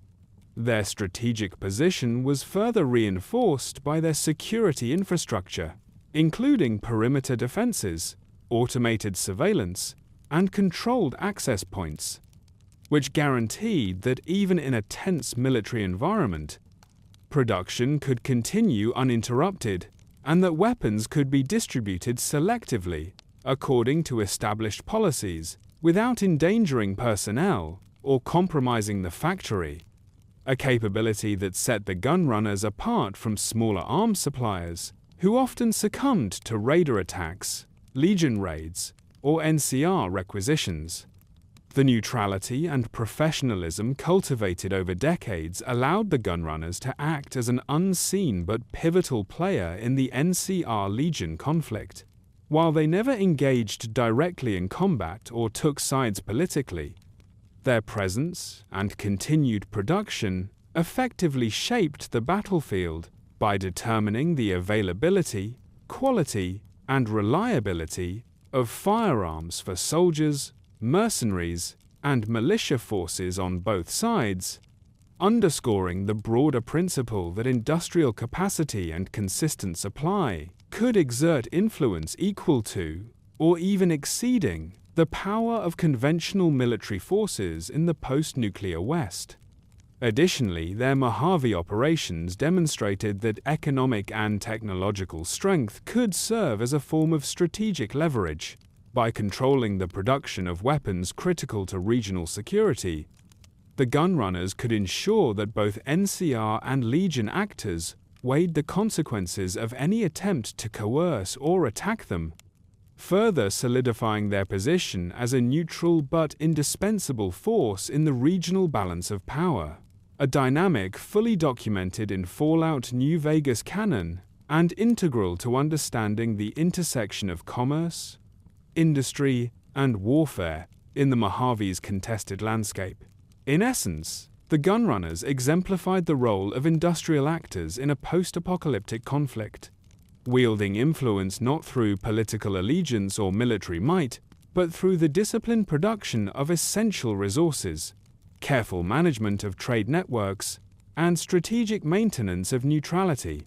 Their strategic position was further reinforced by their security infrastructure, including perimeter defenses, automated surveillance, and controlled access points, which guaranteed that even in a tense military environment, production could continue uninterrupted and that weapons could be distributed selectively according to established policies without endangering personnel or compromising the factory, a capability that set the gunrunners apart from smaller arms suppliers who often succumbed to raider attacks, Legion raids, or NCR requisitions. The neutrality and professionalism cultivated over decades allowed the gunrunners to act as an unseen but pivotal player in the NCR Legion conflict. While they never engaged directly in combat or took sides politically, their presence and continued production effectively shaped the battlefield by determining the availability, quality, and reliability of firearms for soldiers, mercenaries, and militia forces on both sides, underscoring the broader principle that industrial capacity and consistent supply could exert influence equal to, or even exceeding, the power of conventional military forces in the post-nuclear West. Additionally, their Mojave operations demonstrated that economic and technological strength could serve as a form of strategic leverage. By controlling the production of weapons critical to regional security, the gunrunners could ensure that both NCR and Legion actors weighed the consequences of any attempt to coerce or attack them, further solidifying their position as a neutral but indispensable force in the regional balance of power, a dynamic fully documented in Fallout New Vegas canon and integral to understanding the intersection of commerce, industry, and warfare in the Mojave's contested landscape. In essence, the gunrunners exemplified the role of industrial actors in a post-apocalyptic conflict, wielding influence not through political allegiance or military might, but through the disciplined production of essential resources, careful management of trade networks, and strategic maintenance of neutrality,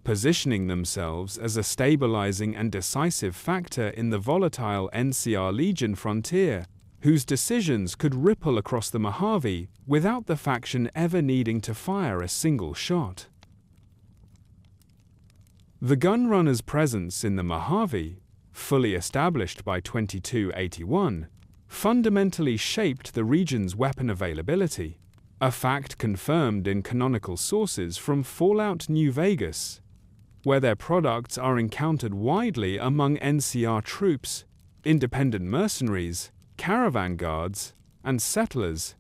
positioning themselves as a stabilizing and decisive factor in the volatile NCR Legion frontier, whose decisions could ripple across the Mojave without the faction ever needing to fire a single shot. The gunrunners' presence in the Mojave, fully established by 2281, fundamentally shaped the region's weapon availability, a fact confirmed in canonical sources from Fallout New Vegas, where their products are encountered widely among NCR troops, independent mercenaries, caravan guards, and settlers,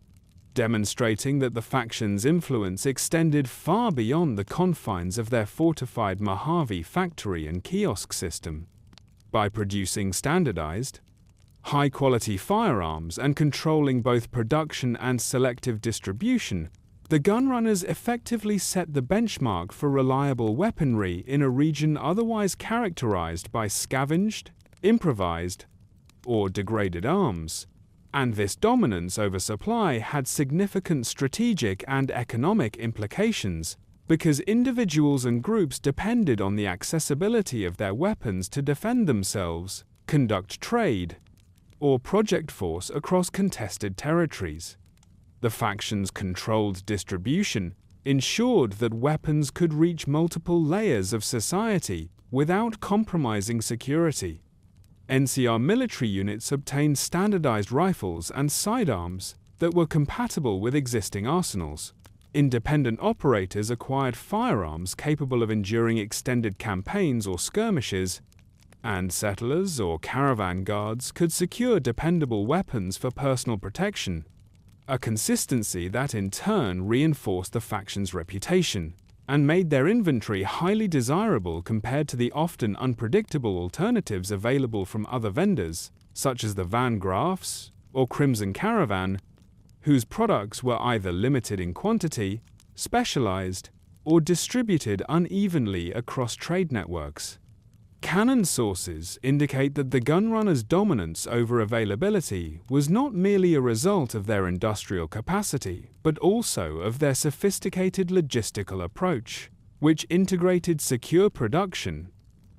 demonstrating that the faction's influence extended far beyond the confines of their fortified Mojave factory and kiosk system. By producing standardized, high-quality firearms and controlling both production and selective distribution, the gunrunners effectively set the benchmark for reliable weaponry in a region otherwise characterized by scavenged, improvised, or degraded arms, and this dominance over supply had significant strategic and economic implications because individuals and groups depended on the accessibility of their weapons to defend themselves, conduct trade, or project force across contested territories. The faction's controlled distribution ensured that weapons could reach multiple layers of society without compromising security. NCR military units obtained standardized rifles and sidearms that were compatible with existing arsenals. Independent operators acquired firearms capable of enduring extended campaigns or skirmishes, and settlers or caravan guards could secure dependable weapons for personal protection, a consistency that in turn reinforced the faction's reputation and made their inventory highly desirable compared to the often unpredictable alternatives available from other vendors, such as the Van Graafs or Crimson Caravan, whose products were either limited in quantity, specialized, or distributed unevenly across trade networks. Canon sources indicate that the gunrunners' dominance over availability was not merely a result of their industrial capacity, but also of their sophisticated logistical approach, which integrated secure production,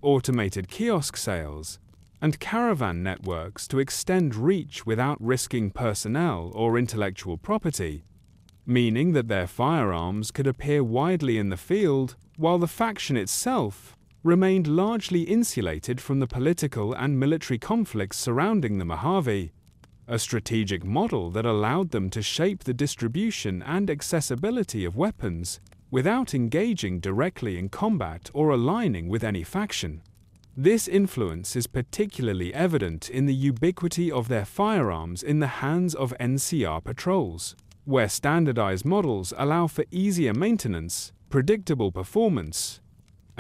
automated kiosk sales, and caravan networks to extend reach without risking personnel or intellectual property, meaning that their firearms could appear widely in the field while the faction itself remained largely insulated from the political and military conflicts surrounding the Mojave, a strategic model that allowed them to shape the distribution and accessibility of weapons without engaging directly in combat or aligning with any faction. This influence is particularly evident in the ubiquity of their firearms in the hands of NCR patrols, where standardized models allow for easier maintenance, predictable performance,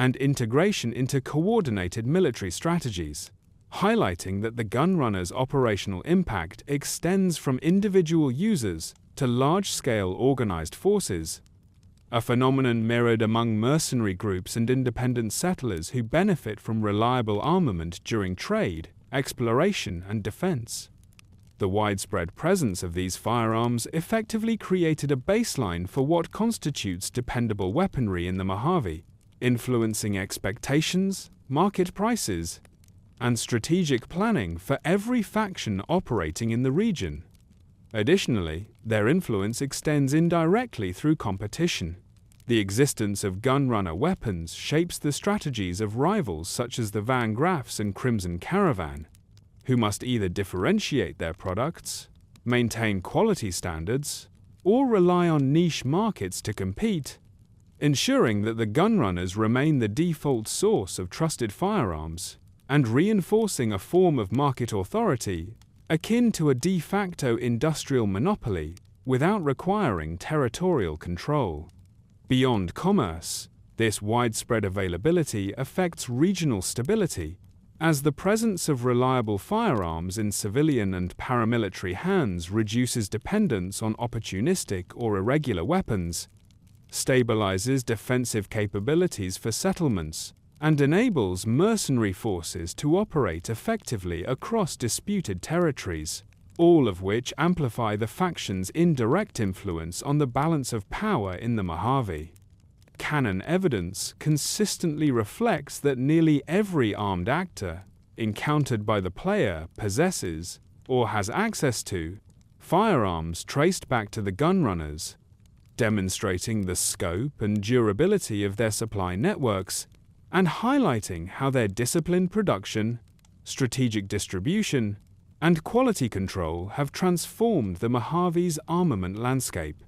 and integration into coordinated military strategies, highlighting that the gunrunners' operational impact extends from individual users to large-scale organized forces, a phenomenon mirrored among mercenary groups and independent settlers who benefit from reliable armament during trade, exploration, and defense. The widespread presence of these firearms effectively created a baseline for what constitutes dependable weaponry in the Mojave, influencing expectations, market prices, and strategic planning for every faction operating in the region. Additionally, their influence extends indirectly through competition. The existence of gunrunner weapons shapes the strategies of rivals such as the Van Graafs and Crimson Caravan, who must either differentiate their products, maintain quality standards, or rely on niche markets to compete, ensuring that the gunrunners remain the default source of trusted firearms and reinforcing a form of market authority akin to a de facto industrial monopoly without requiring territorial control. Beyond commerce, this widespread availability affects regional stability, as the presence of reliable firearms in civilian and paramilitary hands reduces dependence on opportunistic or irregular weapons, stabilizes defensive capabilities for settlements, and enables mercenary forces to operate effectively across disputed territories, all of which amplify the faction's indirect influence on the balance of power in the Mojave. Canon evidence consistently reflects that nearly every armed actor encountered by the player possesses, or has access to, firearms traced back to the gunrunners, demonstrating the scope and durability of their supply networks and highlighting how their disciplined production, strategic distribution, and quality control have transformed the Mojave's armament landscape.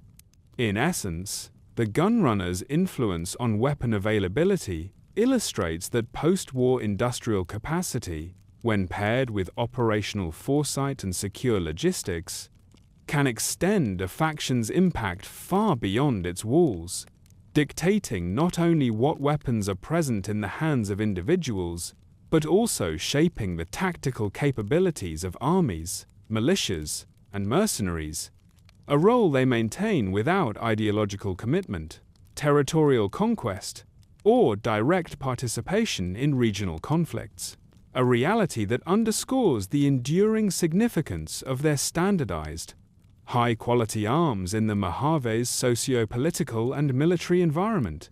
In essence, the gunrunners' influence on weapon availability illustrates that post-war industrial capacity, when paired with operational foresight and secure logistics, can extend a faction's impact far beyond its walls, dictating not only what weapons are present in the hands of individuals, but also shaping the tactical capabilities of armies, militias, and mercenaries, a role they maintain without ideological commitment, territorial conquest, or direct participation in regional conflicts, a reality that underscores the enduring significance of their standardized, high-quality arms in the Mojave's socio-political and military environment.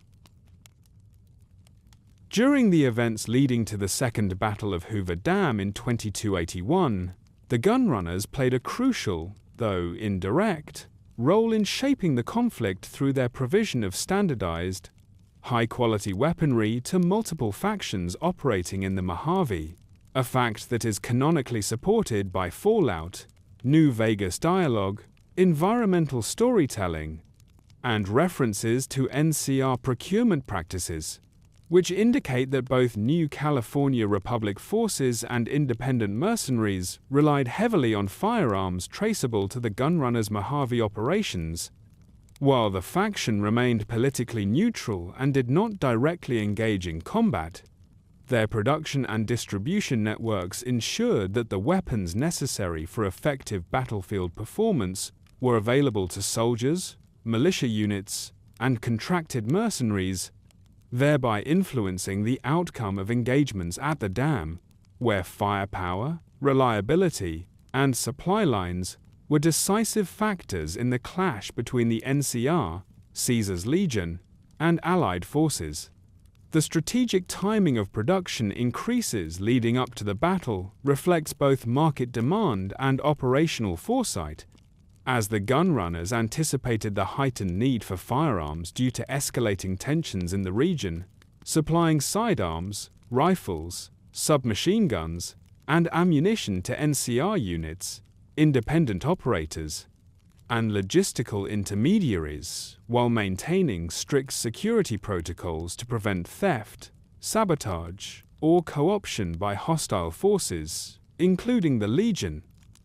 During the events leading to the Second Battle of Hoover Dam in 2281, the gunrunners played a crucial, though indirect, role in shaping the conflict through their provision of standardized, high-quality weaponry to multiple factions operating in the Mojave, a fact that is canonically supported by Fallout, New Vegas dialogue, environmental storytelling, and references to NCR procurement practices, which indicate that both New California Republic forces and independent mercenaries relied heavily on firearms traceable to the gunrunners' Mojave operations, while the faction remained politically neutral and did not directly engage in combat. Their production and distribution networks ensured that the weapons necessary for effective battlefield performance were available to soldiers, militia units, and contracted mercenaries, thereby influencing the outcome of engagements at the dam, where firepower, reliability, and supply lines were decisive factors in the clash between the NCR, Caesar's Legion, and Allied forces. The strategic timing of production increases leading up to the battle reflects both market demand and operational foresight, as the gunrunners anticipated the heightened need for firearms due to escalating tensions in the region, supplying sidearms, rifles, submachine guns, and ammunition to NCR units, independent operators, and logistical intermediaries, while maintaining strict security protocols to prevent theft, sabotage, or co-option by hostile forces, including the Legion.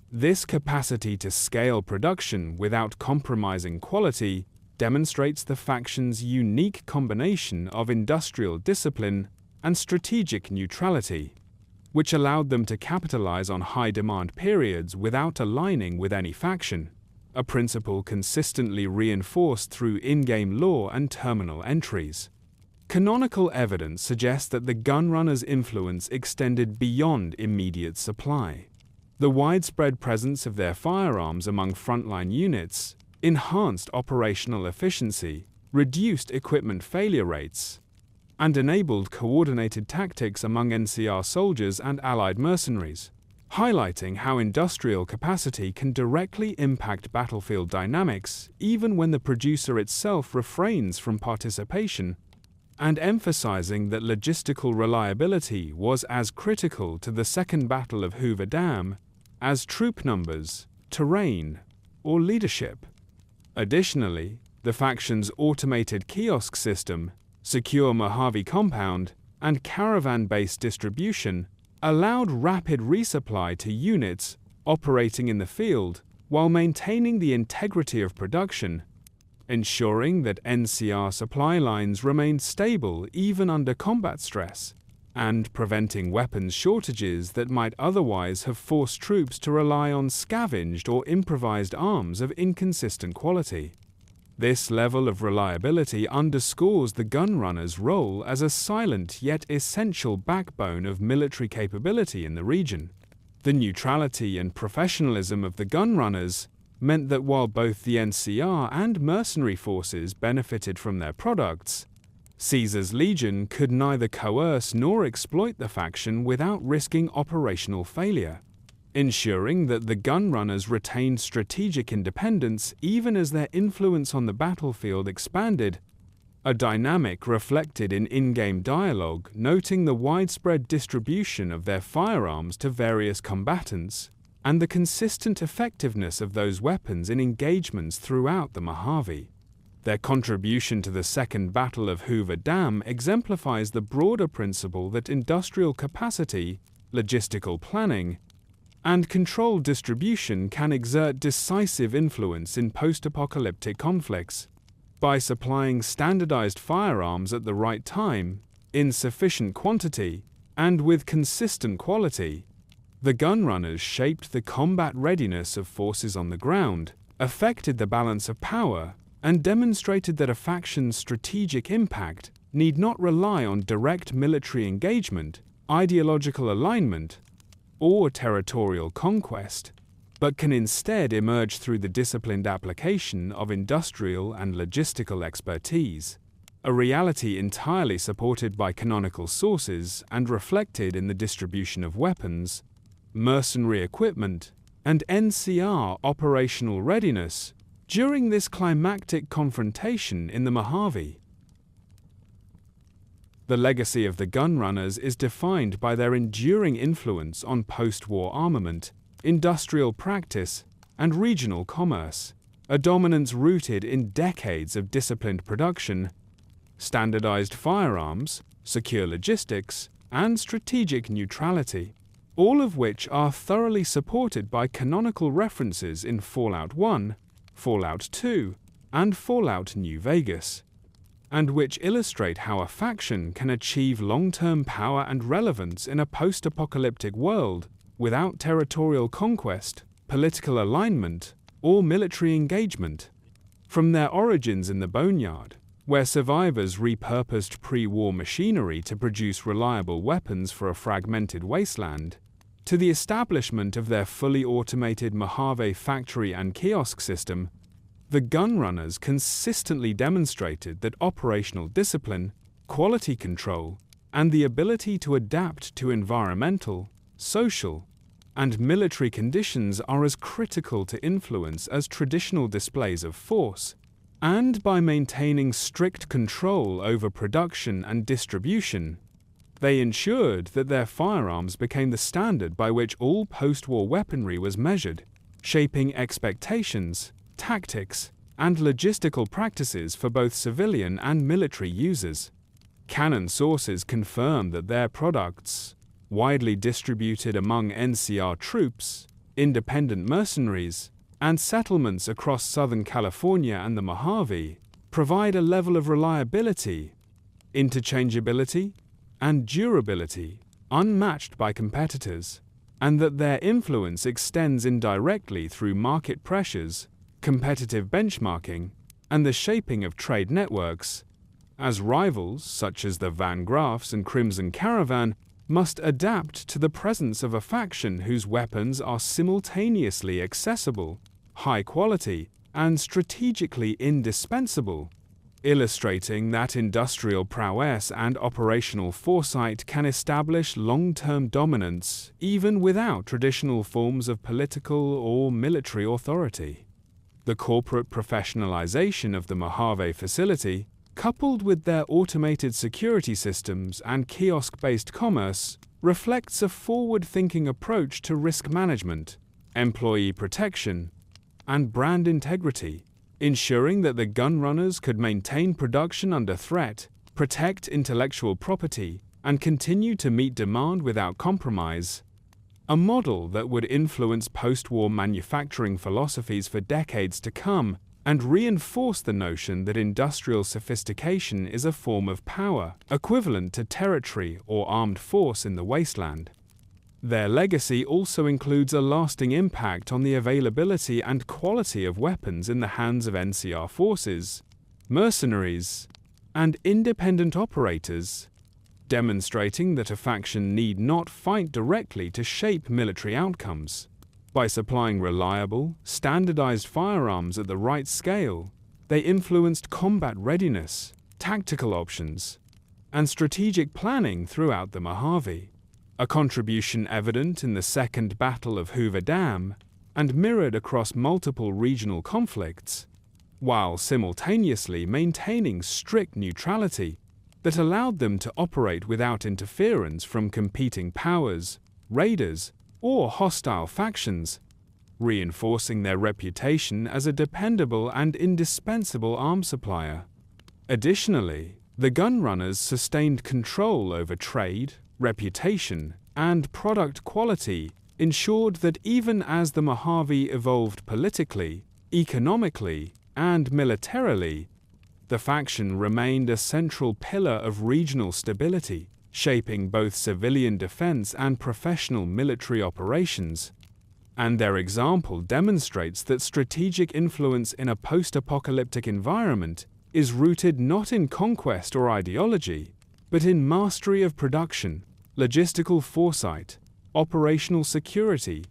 This capacity to scale production without compromising quality demonstrates the faction's unique combination of industrial discipline and strategic neutrality, which allowed them to capitalize on high-demand periods without aligning with any faction, a principle consistently reinforced through in-game lore and terminal entries. Canonical evidence suggests that the gunrunners' influence extended beyond immediate supply. The widespread presence of their firearms among frontline units enhanced operational efficiency, reduced equipment failure rates, and enabled coordinated tactics among NCR soldiers and Allied mercenaries, highlighting how industrial capacity can directly impact battlefield dynamics even when the producer itself refrains from participation, and emphasizing that logistical reliability was as critical to the Second Battle of Hoover Dam as troop numbers, terrain, or leadership. Additionally, the faction's automated kiosk system, secure Mojave compound, and caravan-based distribution allowed rapid resupply to units operating in the field while maintaining the integrity of production, ensuring that NCR supply lines remained stable even under combat stress, and preventing weapons shortages that might otherwise have forced troops to rely on scavenged or improvised arms of inconsistent quality. This level of reliability underscores the gunrunners' role as a silent yet essential backbone of military capability in the region. The neutrality and professionalism of the gunrunners meant that while both the NCR and mercenary forces benefited from their products, Caesar's Legion could neither coerce nor exploit the faction without risking operational failure, ensuring that the gunrunners retained strategic independence even as their influence on the battlefield expanded, a dynamic reflected in in-game dialogue noting the widespread distribution of their firearms to various combatants and the consistent effectiveness of those weapons in engagements throughout the Mojave. Their contribution to the Second Battle of Hoover Dam exemplifies the broader principle that industrial capacity, logistical planning, and controlled distribution can exert decisive influence in post-apocalyptic conflicts. By supplying standardized firearms at the right time, in sufficient quantity, and with consistent quality, the gunrunners shaped the combat readiness of forces on the ground, affected the balance of power, and demonstrated that a faction's strategic impact need not rely on direct military engagement, ideological alignment, or territorial conquest, but can instead emerge through the disciplined application of industrial and logistical expertise, a reality entirely supported by canonical sources and reflected in the distribution of weapons, mercenary equipment, and NCR operational readiness during this climactic confrontation in the Mojave. The legacy of the gunrunners is defined by their enduring influence on post-war armament, industrial practice, and regional commerce, a dominance rooted in decades of disciplined production, standardized firearms, secure logistics, and strategic neutrality, all of which are thoroughly supported by canonical references in Fallout 1, Fallout 2, and Fallout New Vegas, and which illustrate how a faction can achieve long-term power and relevance in a post-apocalyptic world without territorial conquest, political alignment, or military engagement. From their origins in the Boneyard, where survivors repurposed pre-war machinery to produce reliable weapons for a fragmented wasteland, to the establishment of their fully automated Mojave factory and kiosk system, the gunrunners consistently demonstrated that operational discipline, quality control, and the ability to adapt to environmental, social, and military conditions are as critical to influence as traditional displays of force, and by maintaining strict control over production and distribution, they ensured that their firearms became the standard by which all post-war weaponry was measured, shaping expectations, tactics, and logistical practices for both civilian and military users. Canon sources confirm that their products, widely distributed among NCR troops, independent mercenaries, and settlements across Southern California and the Mojave, provide a level of reliability, interchangeability, and durability unmatched by competitors, and that their influence extends indirectly through market pressures, competitive benchmarking, and the shaping of trade networks, as rivals such as the Van Graffs and Crimson Caravan must adapt to the presence of a faction whose weapons are simultaneously accessible, high quality, and strategically indispensable, illustrating that industrial prowess and operational foresight can establish long-term dominance even without traditional forms of political or military authority. The corporate professionalization of the Mojave facility, coupled with their automated security systems and kiosk-based commerce, reflects a forward-thinking approach to risk management, employee protection, and brand integrity, ensuring that the gunrunners could maintain production under threat, protect intellectual property, and continue to meet demand without compromise, a model that would influence post-war manufacturing philosophies for decades to come and reinforce the notion that industrial sophistication is a form of power, equivalent to territory or armed force in the wasteland. Their legacy also includes a lasting impact on the availability and quality of weapons in the hands of NCR forces, mercenaries, and independent operators, demonstrating that a faction need not fight directly to shape military outcomes. By supplying reliable, standardized firearms at the right scale, they influenced combat readiness, tactical options, and strategic planning throughout the Mojave, a contribution evident in the Second Battle of Hoover Dam and mirrored across multiple regional conflicts, while simultaneously maintaining strict neutrality that allowed them to operate without interference from competing powers, raiders, or hostile factions, reinforcing their reputation as a dependable and indispensable arms supplier. Additionally, the gunrunners sustained control over trade, reputation, and product quality, ensured that even as the Mojave evolved politically, economically, and militarily, the faction remained a central pillar of regional stability, shaping both civilian defense and professional military operations. And their example demonstrates that strategic influence in a post-apocalyptic environment is rooted not in conquest or ideology, but in mastery of production, logistical foresight, operational security,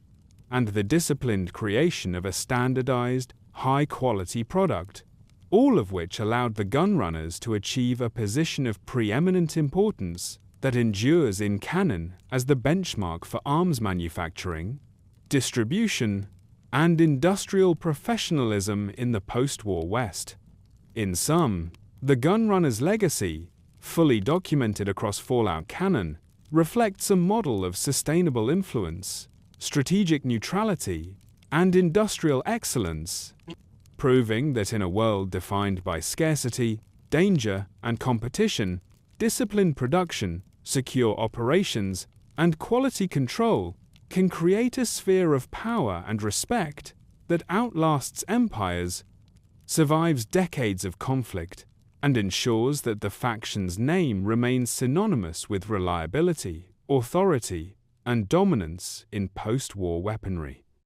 and the disciplined creation of a standardized, high-quality product, all of which allowed the gunrunners to achieve a position of preeminent importance that endures in canon as the benchmark for arms manufacturing, distribution, and industrial professionalism in the post-war West. In sum, the gunrunners' legacy, fully documented across Fallout canon, reflects a model of sustainable influence, strategic neutrality, and industrial excellence, proving that in a world defined by scarcity, danger, and competition, disciplined production, secure operations, and quality control can create a sphere of power and respect that outlasts empires, survives decades of conflict, and ensures that the faction's name remains synonymous with reliability, authority, and dominance in post-war weaponry.